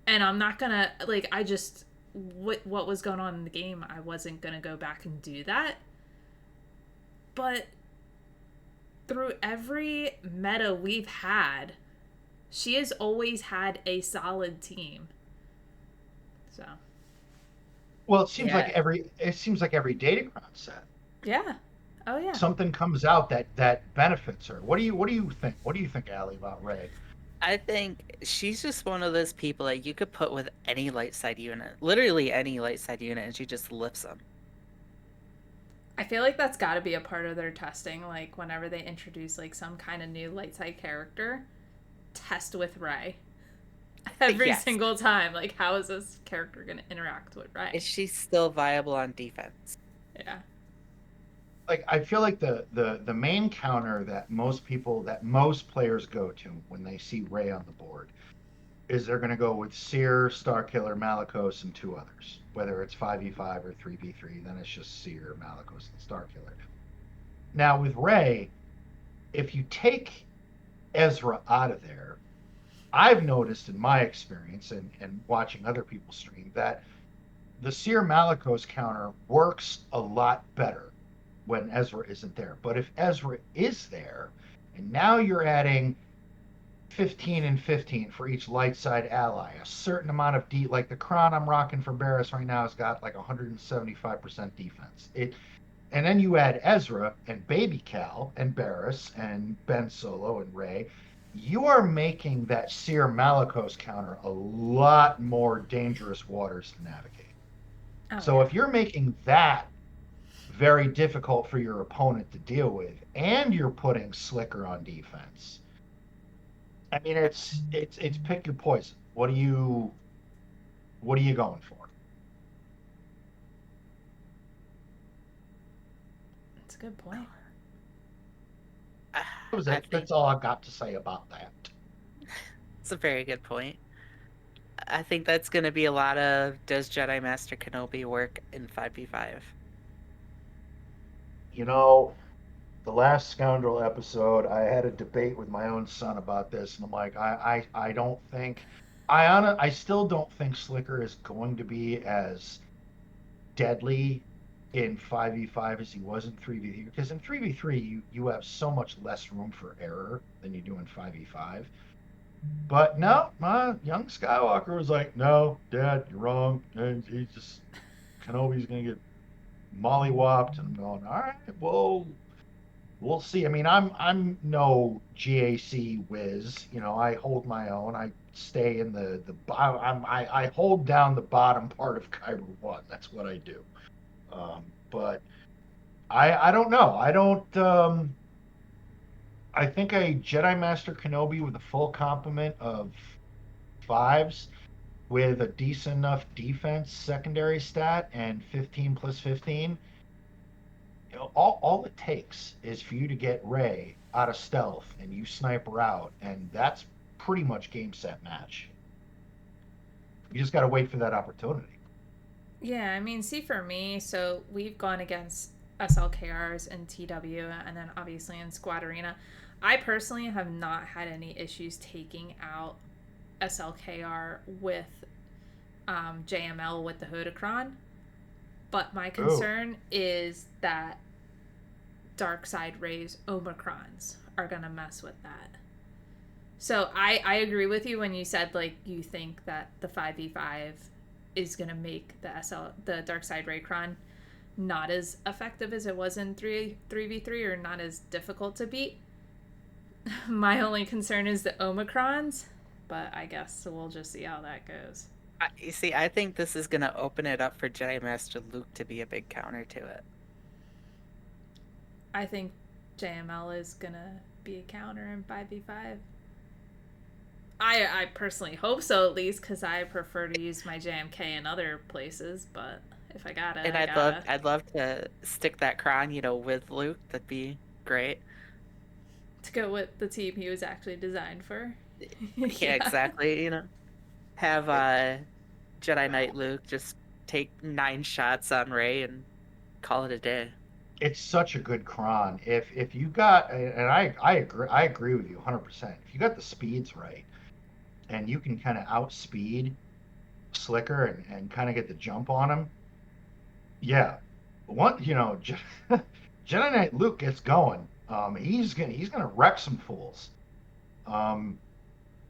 And I'm not going to, like, I just, what was going on in the game, I wasn't going to go back and do that. But through every meta we've had, she has always had a solid team. So, Well, Yeah, it seems like every Datacron set yeah. Oh, yeah. something comes out that benefits her. What do you think? What do you think, Allie, about Ray? I think she's just one of those people that you could put with any light side unit, literally any light side unit, and she just lifts them. I feel like that's got to be a part of their testing. Like, whenever they introduce, like, some kind of new light side character, test with Ray. Every Yes. single time. Like, how is this character going to interact with Ray? Is she still viable on defense? Yeah. like I feel like the main counter that most players go to when they see Ray on the board is they're going to go with Seer, Starkiller, Malicos, and two others. Whether it's 5v5 or 3v3, then it's just Seer, Malicos, and Starkiller. Now with Ray, if you take Ezra out of there, I've noticed in my experience and watching other people stream that the Seer Malicos counter works a lot better when Ezra isn't there. But if Ezra is there, and now you're adding 15 and 15 for each light side ally, a certain amount of like the Kron I'm rocking for Barris right now has got like 175% defense. And then you add Ezra and Baby Cal and Barris and Ben Solo and Ray. You are making that Seer Malicos counter a lot more dangerous waters to navigate. Oh So yeah. if you're making that very difficult for your opponent to deal with, and you're putting Slicker on defense, I mean it's pick your poison. What are you going for? That's a good point. That was I it. think That's all I've got to say about that. it's a very good point. I think that's going to be a lot of does Jedi Master Kenobi work in 5v5? You know, the last Scoundrel episode, I had a debate with my own son about this, and I'm like, I don't think, I still don't think Slicker is going to be as deadly in 5v5 as he was in 3v3, because in 3v3 you have so much less room for error than you do in 5v5. But no, my young Skywalker was like, no, Dad, you're wrong. And he just Kenobi's gonna get mollywopped, and I'm going, all right, well, we'll see. I mean, I'm no GAC whiz. You know, I hold my own. I stay in the I hold down the bottom part of Kyber one. That's what I do. But I don't know. I think a Jedi Master Kenobi with a full complement of fives with a decent enough defense secondary stat and 15 plus 15, all it takes is for you to get Ray out of stealth and you snipe her out, and that's pretty much game set match. You just got to wait for that opportunity. Yeah, I mean, see, for me, so we've gone against SLKRs and TW, and then obviously in Squad Arena. I personally have not had any issues taking out SLKR with JML with the Hodocron, but my Oh, concern is that Dark Side Rays Omicrons are going to mess with that. So I agree with you when you said like you think that the 5v5 is going to make the Dark Side Raycron not as effective as it was in 3v3 or not as difficult to beat. My only concern is the Omicrons, but I guess we'll just see how that goes. You see, I think this is going to open it up for Jedi Master Luke to be a big counter to it. I think JML is going to be a counter in 5v5. I personally hope so, at least, because I prefer to use my JMK in other places, but if I gotta, And I gotta. I'd love to stick that Kron, with Luke. That'd be great. To go with the team he was actually designed for. Yeah, Yeah. exactly. Have Jedi Knight Luke just take 9 shots on Rey and call it a day. it's such a good cron. If you got, and I agree with you 100%. If you got the speeds right and you can kind of outspeed Slicker and kind of get the jump on him, yeah. Jedi Knight Luke gets going. He's gonna wreck some fools. Um,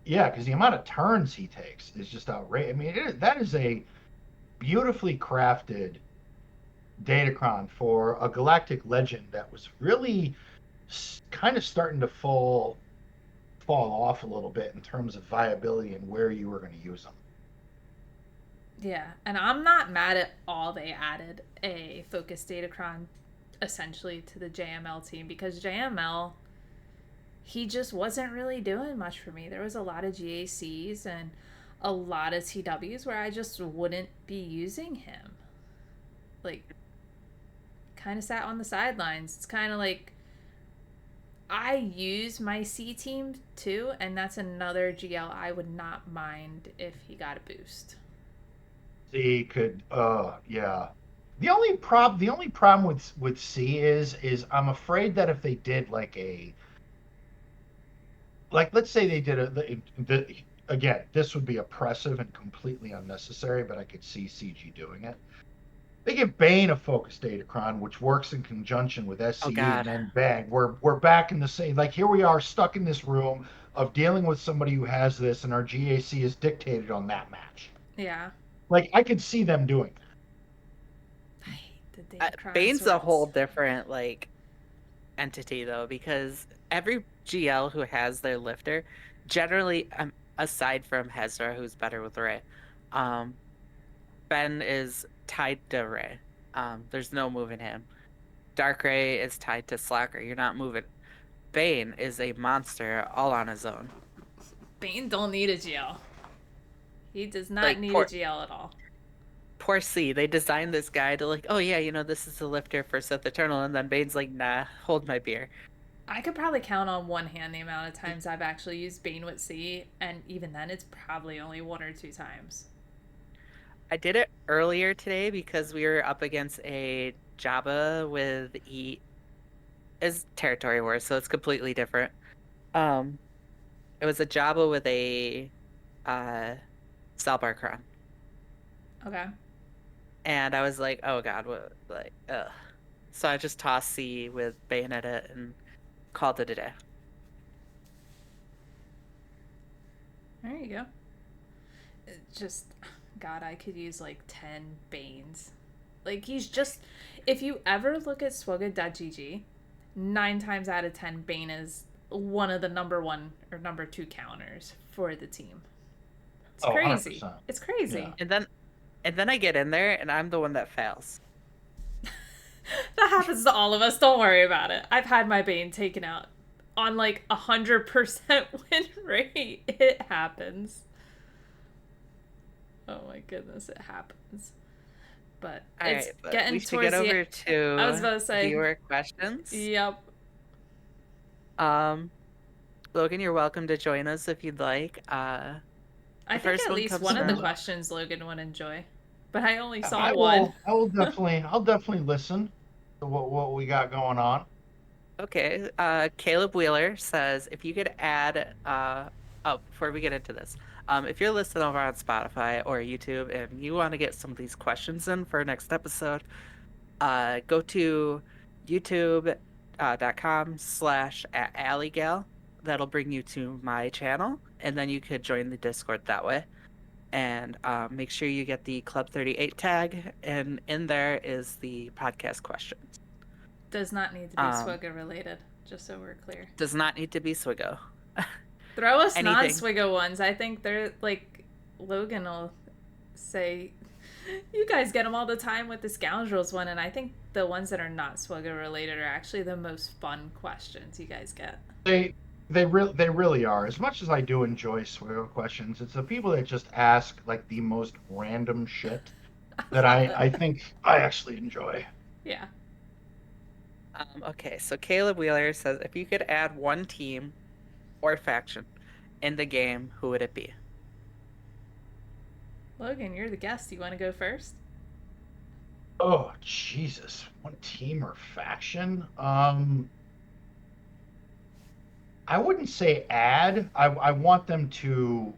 yeah, because the amount of turns he takes is just outrageous. I mean, that is a beautifully crafted Datacron for a galactic legend that was really kind of starting to fall off a little bit in terms of viability and where you were going to use them. Yeah, and I'm not mad at all they added a focus datacron essentially to the JML team because JML he just wasn't really doing much for me. There was a lot of GACs and a lot of TWs where I just wouldn't be using him. Like kind of sat on the sidelines. It's kind of like I use my C team too, and that's another GL I would not mind if he got a boost. C could, yeah. The only problem with C is I'm afraid that if they did like let's say they did again, this would be oppressive and completely unnecessary, but I could see CG doing it. They give Bane a focus datacron, which works in conjunction with Oh SCE, and God. then bang, we're back in the same. Like here we are stuck in this room of dealing with somebody who has this, and our GAC is dictated on that match. Yeah. Like I could see them doing that. I hate the Datacrons Bane's where a whole it's. different like entity though, because every GL who has their lifter, generally, aside from Hezra, who's better with Ray, um, Ben is tied to Ray. There's no moving him. Dark Ray is tied to Slacker. You're not moving. Bane is a monster all on his own. Bane don't need a GL. He does not Like need a poor GL at all. poor C. They designed this guy to like, oh yeah, this is the lifter for Sith Eternal, and then Bane's like, nah, hold my beer. I could probably count on one hand the amount of times I've actually used Bane with C, and even then it's probably only one or two times. I did it earlier today because we were up against a Jabba with is territory war, so it's completely different. Um, it was a Jabba with a uh Salbarkron. Okay. And I was like, oh God, what like ugh. So I just tossed C with Bayonetta and called it a day. There you go. It just, God, I could use like 10 Banes. Like, he's just. If you ever look at Swugga.gg, 9 times out of 10, Bane is one of the number one or number two counters for the team. It's Oh, crazy. 100%. It's crazy. Yeah. And then I get in there and I'm the one that fails. That happens to all of us. Don't worry about it. I've had my Bane taken out on like 100% win rate. It happens. Oh my goodness, it happens. But All it's right, but getting we should towards get the. over I was to about to say, viewer questions. yep. Um, Logan, you're welcome to join us if you'd like. I The think first at one least comes one of the from questions Logan would enjoy, but I only saw I one. will. I will definitely. I'll definitely listen to what we got going on. okay. Caleb Wheeler says if you could add oh, before we get into this, if you're listening over on Spotify or YouTube and you want to get some of these questions in for next episode, go to YouTube .com/alleygal. That'll bring you to my channel, and then you could join the Discord that way. And make sure you get the Club 38 tag, and in there is the podcast questions. Does not need to be Um, Swigga related, just so we're clear. does not need to be Swigo. Throw us non Anything. Swigga ones. I think they're like. Logan will say, you guys get them all the time with the Scoundrels one, and I think the ones that are not Swigga related are actually the most fun questions you guys get. They really are. As much as I do enjoy Swiggle questions, it's the people that just ask like the most random shit I that love I it. think I actually enjoy. Yeah. Okay, so Caleb Wheeler says if you could add one team or faction in the game, who would it be? Logan, you're the guest. You want to go first? Oh Jesus, one team or faction? I wouldn't say add. I want them to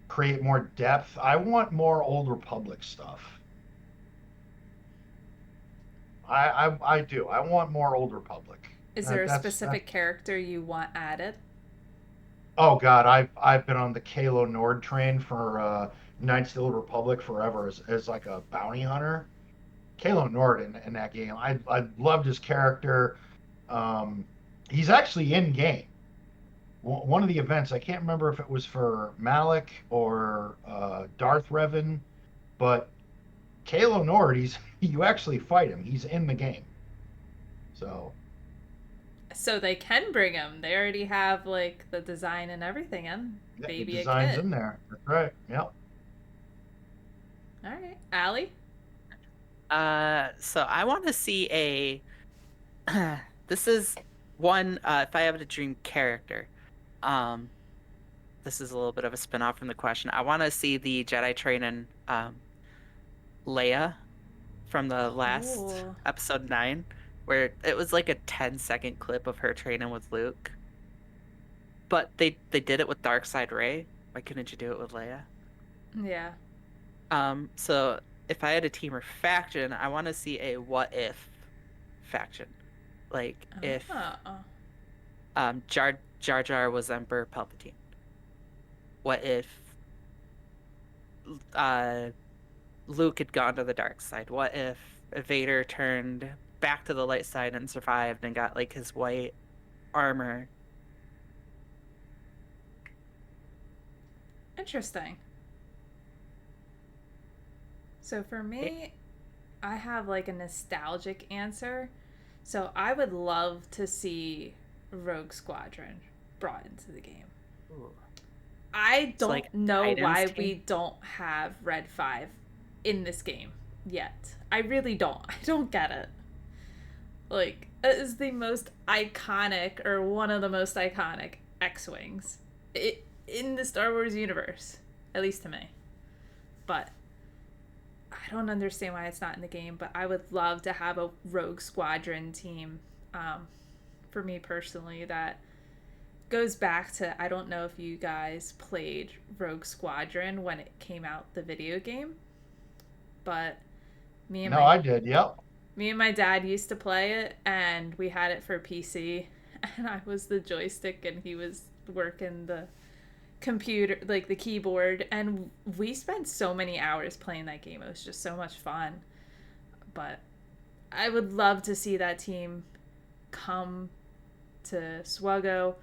create more depth. I want more Old Republic stuff. I do. I want more Old Republic. Is there That, a that's specific character you want added? Oh God, I've been on the Kalo Nord train for Knights of the Old Republic forever as like a bounty hunter. Kalo Nord in that game, I loved his character. Um, he's actually in game. One of the events, I can't remember if it was for Malik or Darth Revan, but Kalo Nord, he's you actually fight him. He's in the game. So So they can bring him. They already have like the design and everything in. yeah, the Baby a design's kit. in there. That's right. Yep. All right, Allie. So I want to see a. This is one. If I have a dream character, um, this is a little bit of a spin-off from the question. I want to see the Jedi training, Leia from the last Ooh. episode 9, where it was like a 10-second clip of her training with Luke. But they did it with Darkseid Rey. Why couldn't you do it with Leia? Yeah. So if I had a team or faction, I want to see a what if faction. Like if Oh. Jar Jar was Emperor Palpatine. What if uh Luke had gone to the dark side? What if Vader turned back to the light side and survived and got like his white armor? Interesting. So for Eh, me, I have like a nostalgic answer. So I would love to see Rogue Squadron brought into the game. Ooh. I It's like don't know Titans why team. we don't have Red 5 in this game yet. I really don't. I don't get it. Like, it is the most iconic, or one of the most iconic X-Wings in the Star Wars universe. At least to me. But I don't understand why it's not in the game, but I would love to have a Rogue Squadron team. For me personally, that goes back to, I don't know if you guys played Rogue Squadron when it came out, the video game, but me and No, my I did. Yep. me and my dad used to play it, and we had it for PC, and I was the joystick and he was working the computer, like the keyboard, and we spent so many hours playing that game. It was just so much fun. But I would love to see that team come to Swuggo.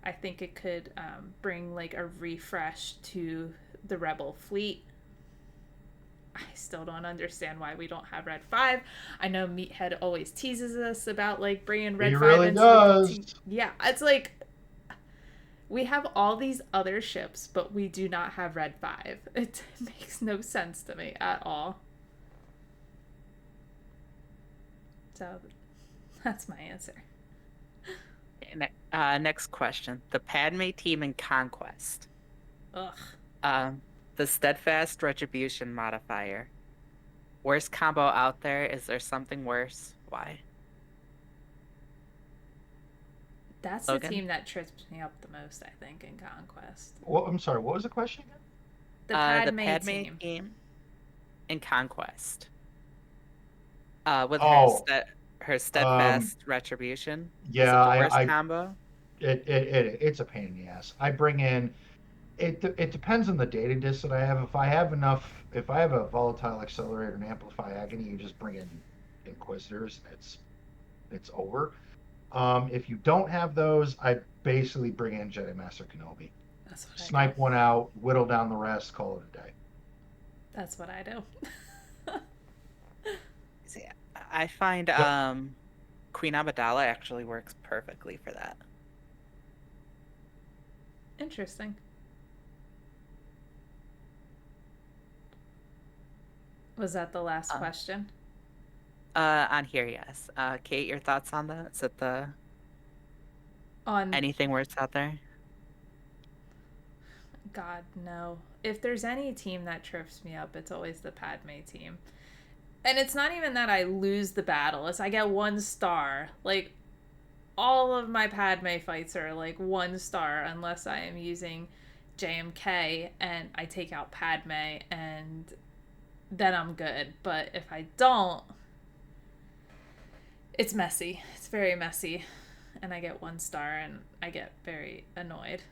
I think it could bring like a refresh to the Rebel fleet. I still don't understand why we don't have Red 5. I know Meathead always teases us about like bringing He Red 5 really into the does. team. Yeah, it's like we have all these other ships, but we do not have Red 5. It makes no sense to me at all. So that's my answer. Next question. The Padme team in Conquest. Ugh. Um, the Steadfast Retribution modifier. Worst combo out there. Is there something worse? Why? That's the Logan? team that trips me up the most, I think, in Conquest. Well, I'm sorry. What was the question again? The The Padme Padme team. team in Conquest. With Oh, her um, steadfast retribution. Is yeah. it the worst I combo? it's a pain in the ass. I bring in it depends on the data disk that I have. If I have a volatile accelerator and amplify agony, you just bring in inquisitors. It's over. If you don't have those, I basically bring in Jedi Master Kenobi. That's what I do. Snipe one out, whittle down the rest, call it a day. That's what I do. See, I find Yep. Queen Amidala actually works perfectly for that. Interesting. Was that the last Um, question? on here, yes. Kate, your thoughts on that? Is it the On anything worse out there? God, no. If there's any team that trips me up, it's always the Padme team. And it's not even that I lose the battle, it's I get 1 star. Like, all of my Padme fights are like 1 star unless I am using JMK and I take out Padme, and then I'm good. But if I don't, it's messy. It's very messy. And I get 1 star and I get very annoyed.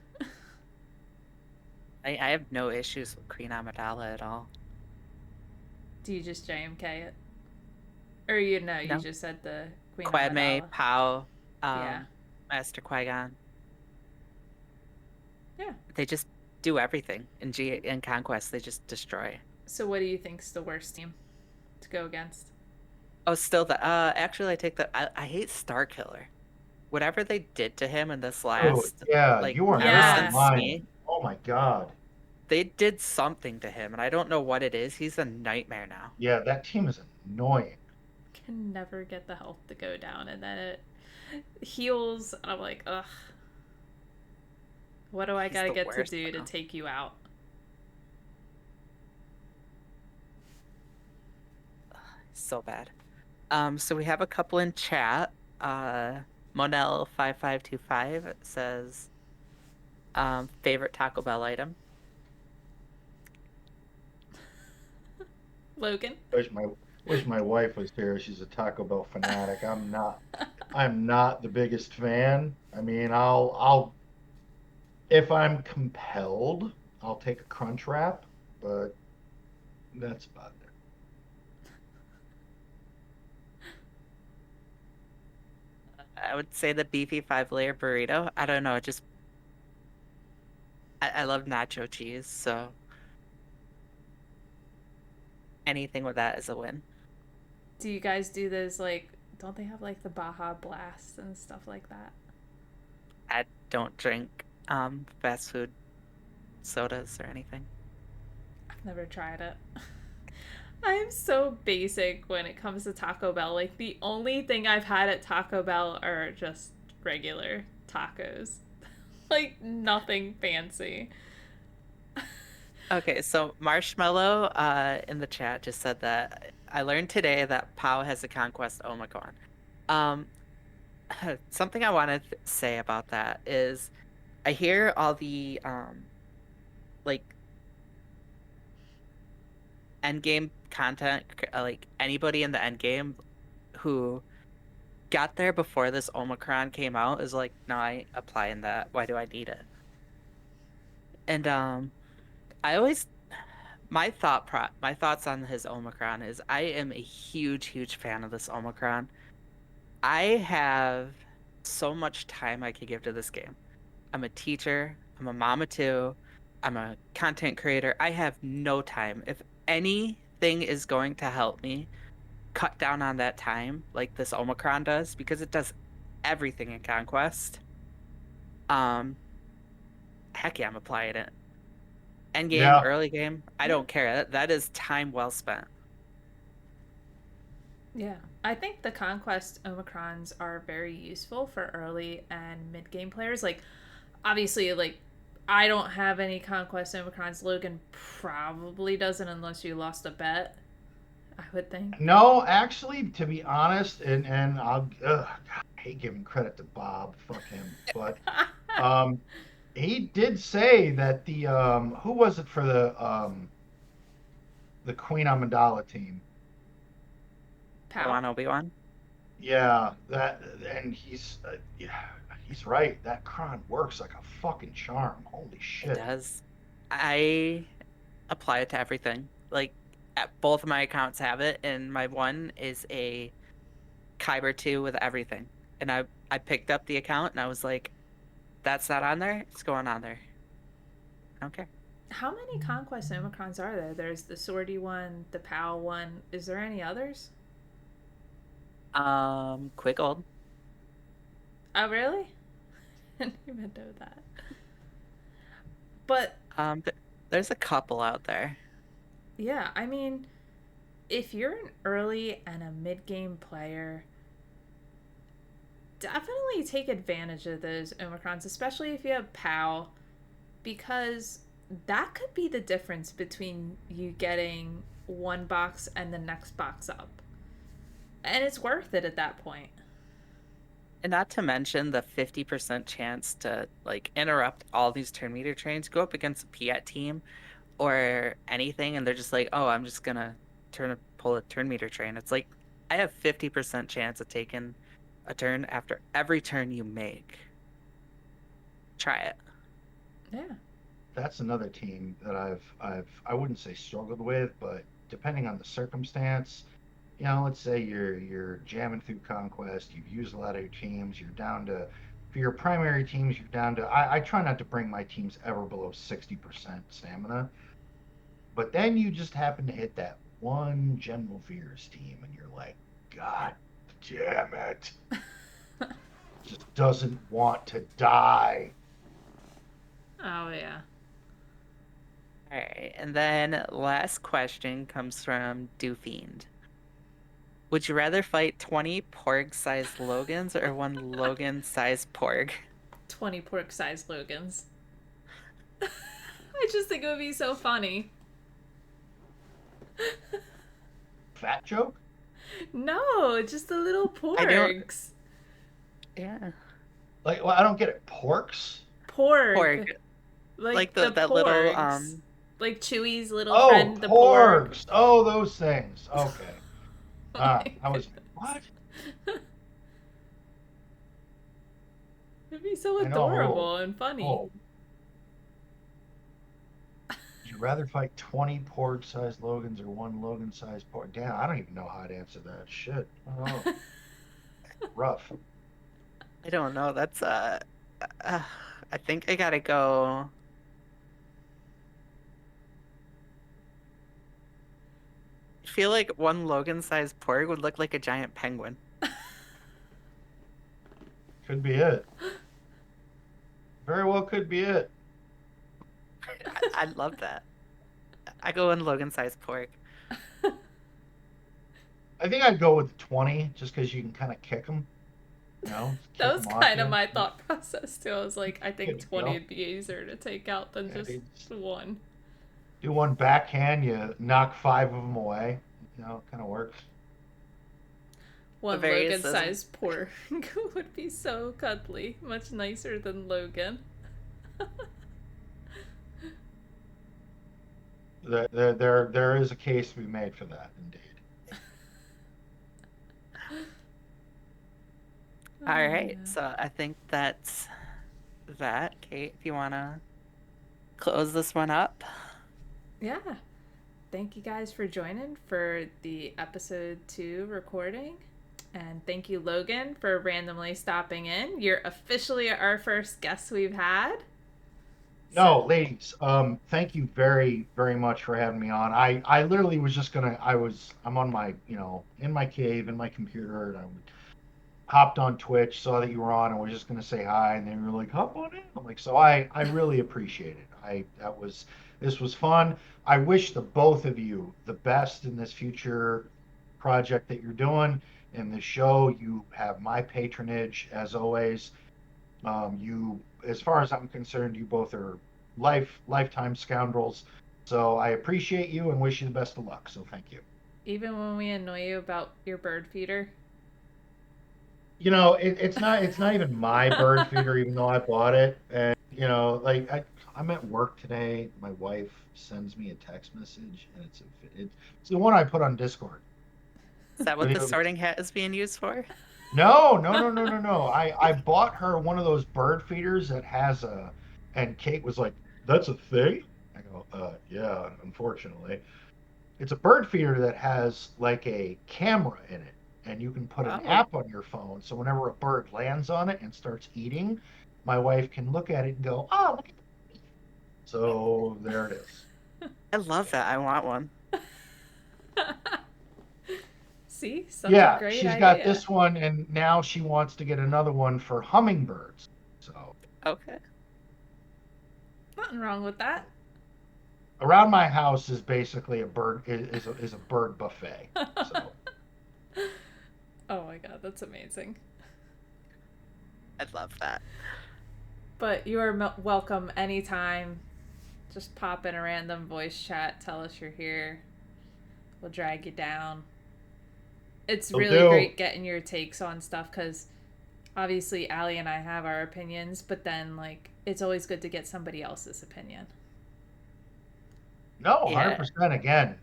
I have no issues with Queen Amidala at all. Do you just JMK it? Or you know, you No. just said the Queen Padme, Amidala. Pow, Yeah. Master Qui-Gon. Yeah. They just do everything in Conquest. They just destroy. So what do you think's the worst team to go against? Oh, still the actually I take that I hate Starkiller. Whatever they did to him in this Oh, last yeah, like you are ever not Yeah. since lying. me, Oh my God. They did something to him, and I don't know what it is. He's a nightmare now. Yeah, that team is annoying. Can never get the health to go down, and then it heals. And I'm like, ugh, what do I He's gotta the get to worst do to now. take you out? So bad. So we have a couple in chat. Monel5525 says, favorite Taco Bell item. Logan? Wish my wife was here. She's a Taco Bell fanatic. I'm not the biggest fan. I mean, I'll if I'm compelled, I'll take a crunch wrap, but that's about it. I would say the beefy 5 layer burrito. I don't know, it just I love nacho cheese, so anything with that is a win. Do you guys do those, like, don't they have like the Baja Blast and stuff like that? I don't drink fast food sodas or anything. I've never tried it. I am so basic when it comes to Taco Bell. Like, the only thing I've had at Taco Bell are just regular tacos. Like, nothing fancy. Okay, so Marshmallow in the chat just said that I learned today that POW has a Conquest Omicron. Um, something I want to say about that is I hear all the like end game content, like anybody in the end game who got there before this Omicron came out is like, no, I ain't applying that. Why do I need it? And I always my thoughts on his Omicron is I am a huge, huge fan of this Omicron. I have so much time I could give to this game. I'm a teacher, I'm a mama too, I'm a content creator. I have no time. If anything is going to help me cut down on that time, like this Omicron does, because it does everything in Conquest, um, heck yeah, I'm applying it. End game, Yeah, early game, I Yeah. don't care. That is time well spent. Yeah. I think the Conquest Omicrons are very useful for early and mid game players. Like, obviously, like, I don't have any Conquest Omicrons. Logan probably doesn't unless you lost a bet, I would think. no, actually, to be honest, and I hate giving credit to Bob. Fuck him. But um, he did say that who was it for the Queen Amidala team? Pow. Obi-Wan, Obi-Wan. Yeah, and yeah, he's right. That cron works like a fucking charm. Holy It shit. does. I apply it to everything. Like both of my accounts have it, and my one is a Kyber 2 with everything. And I picked up the account and I was like, that's not on there. It's going on there. I don't care. How many Conquest Omicrons are there? There's the Swordy one, the Pow one. Is there any others? Quick old. Oh, really? I didn't even know that. But There's a couple out there. yeah, I mean, if you're an early and a mid game player, definitely take advantage of those Omicrons, especially if you have POW, because that could be the difference between you getting one box and the next box up. And it's worth it at that point. And not to mention the 50% chance to like interrupt all these turn meter trains, go up against a Piet team or anything, and they're just like, oh, I'm just gonna pull a turn meter train. It's like I have 50% chance of taking a turn after every turn you make. Try it. Yeah. That's another team that I wouldn't say struggled with, but depending on the circumstance, let's say you're jamming through Conquest, you've used a lot of your teams, you're down to for your primary teams, you're down to I try not to bring my teams ever below 60% stamina. But then you just happen to hit that one General Veers team and you're like, God damn it. Just doesn't want to die. Oh, yeah. All right. And then last question comes from Dooffiend. Would you rather fight 20 porg-sized Logans or one Logan-sized porg? 20 pork sized Logans. I just think it would be so funny. Fat joke? No, just the little I don't, porgs. yeah. Like, well, I don't get it. Porks? Porg. Porg. Like Like the the that little porgs. Like Chewie's little Oh, friend, the porg. porgs. Oh, those things. Okay. Oh my I was, goodness. what? It'd be so I know. adorable and funny. Oh, would you rather fight 20 porg-sized Logans or one Logan-sized porg? Damn, I don't even know how to answer that. Shit. Oh, rough. I don't know. That's uh I think I gotta go. I feel like one Logan-sized porg would look like a giant penguin. Could be it. Very well could be it. I love that. I go in Logan-sized porg. I think I'd go with 20 just because you can kind of kick them, That kick was them off kind of you. my thought process too. I was like, I There think you 20 go. would be easier to take out than Yeah, just you one. do one backhand, you knock five of them away. Kind of works. The One various Logan says, sized porg would be so cuddly, much nicer than Logan. There is a case to be made for that, indeed. Oh, all right, yeah. so I think that's that. Kate, if you wanna close this one up. Yeah. Thank you guys for joining for the episode 2 recording. And thank you, Logan, for randomly stopping in. You're officially our first guest we've had. No, ladies, thank you very, very much for having me on. I literally was just gonna, I'm on my, in my cave, in my computer, and I hopped on Twitch, saw that you were on, and was just gonna say hi, and then you were like, hop on in. I'm like, so I really appreciate it. This was fun. I wish the both of you the best in this future project that you're doing in the show. You have my patronage as always. As far as I'm concerned, you both are lifetime scoundrels. So I appreciate you and wish you the best of luck. So thank you. Even when we annoy you about your bird feeder. It's not even my bird feeder, even though I bought it. And like I'm at work today. My wife sends me a text message, and it's the one I put on Discord. Is that what the sorting hat is being used for? No, no, no, no, no, no. I bought her one of those bird feeders that has and Kate was like, "That's a thing?" I go, yeah, unfortunately. It's a bird feeder that has like a camera in it, and you can put an Oh, app on your phone, so whenever a bird lands on it and starts eating, my wife can look at it and go, "Oh, look at that." So there it is. I love that. I want one. See? Such a Yeah, great she's got idea. this one, and now she wants to get another one for hummingbirds. So Okay. Nothing wrong with that. around my house is basically a bird buffet. So Oh my god, that's amazing. I love that. But you are welcome anytime. Just pop in a random voice chat, tell us you're here. We'll drag you down. It's will really do. great getting your takes on stuff because obviously Allie and I have our opinions, but then like it's always good to get somebody else's opinion. No, Yeah. 100% again.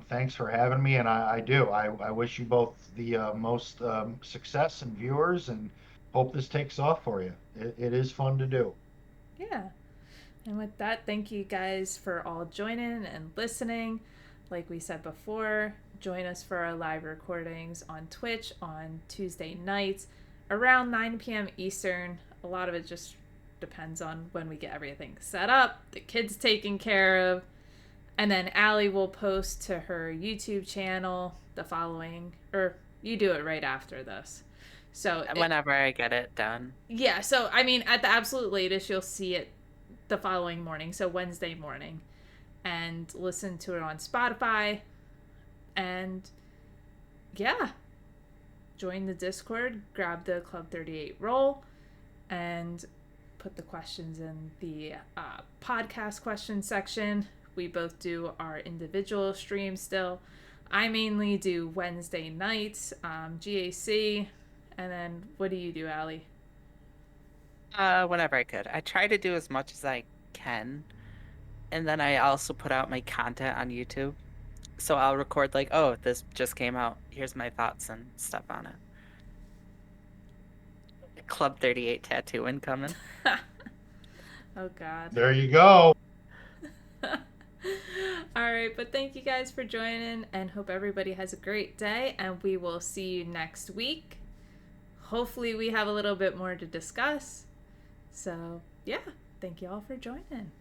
Thanks for having me, and I do. I wish you both the most success and viewers, and hope this takes off for you. It is fun to do. Yeah. And with that, thank you guys for all joining and listening. Like we said before, join us for our live recordings on Twitch on Tuesday nights around 9 p.m. Eastern. A lot of it just depends on when we get everything set up, the kids taken care of. And then Allie will post to her YouTube channel the following, or you do it right after this. So, Whenever I get it done. yeah, so I mean, at the absolute latest, you'll see it the following morning, so Wednesday morning. and listen to it on Spotify. And yeah, join the Discord, grab the Club 38 roll, and put the questions in the podcast question section. We both do our individual streams still. I mainly do Wednesday nights, GAC, and then what do you do, Allie? Whenever I could. I try to do as much as I can. And then I also put out my content on YouTube. So I'll record like, oh, this just came out. Here's my thoughts and stuff on it. Club 38 tattoo incoming. Oh, God. There you go. All right, but thank you guys for joining and hope everybody has a great day, and we will see you next week. Hopefully we have a little bit more to discuss. So, yeah, thank you all for joining.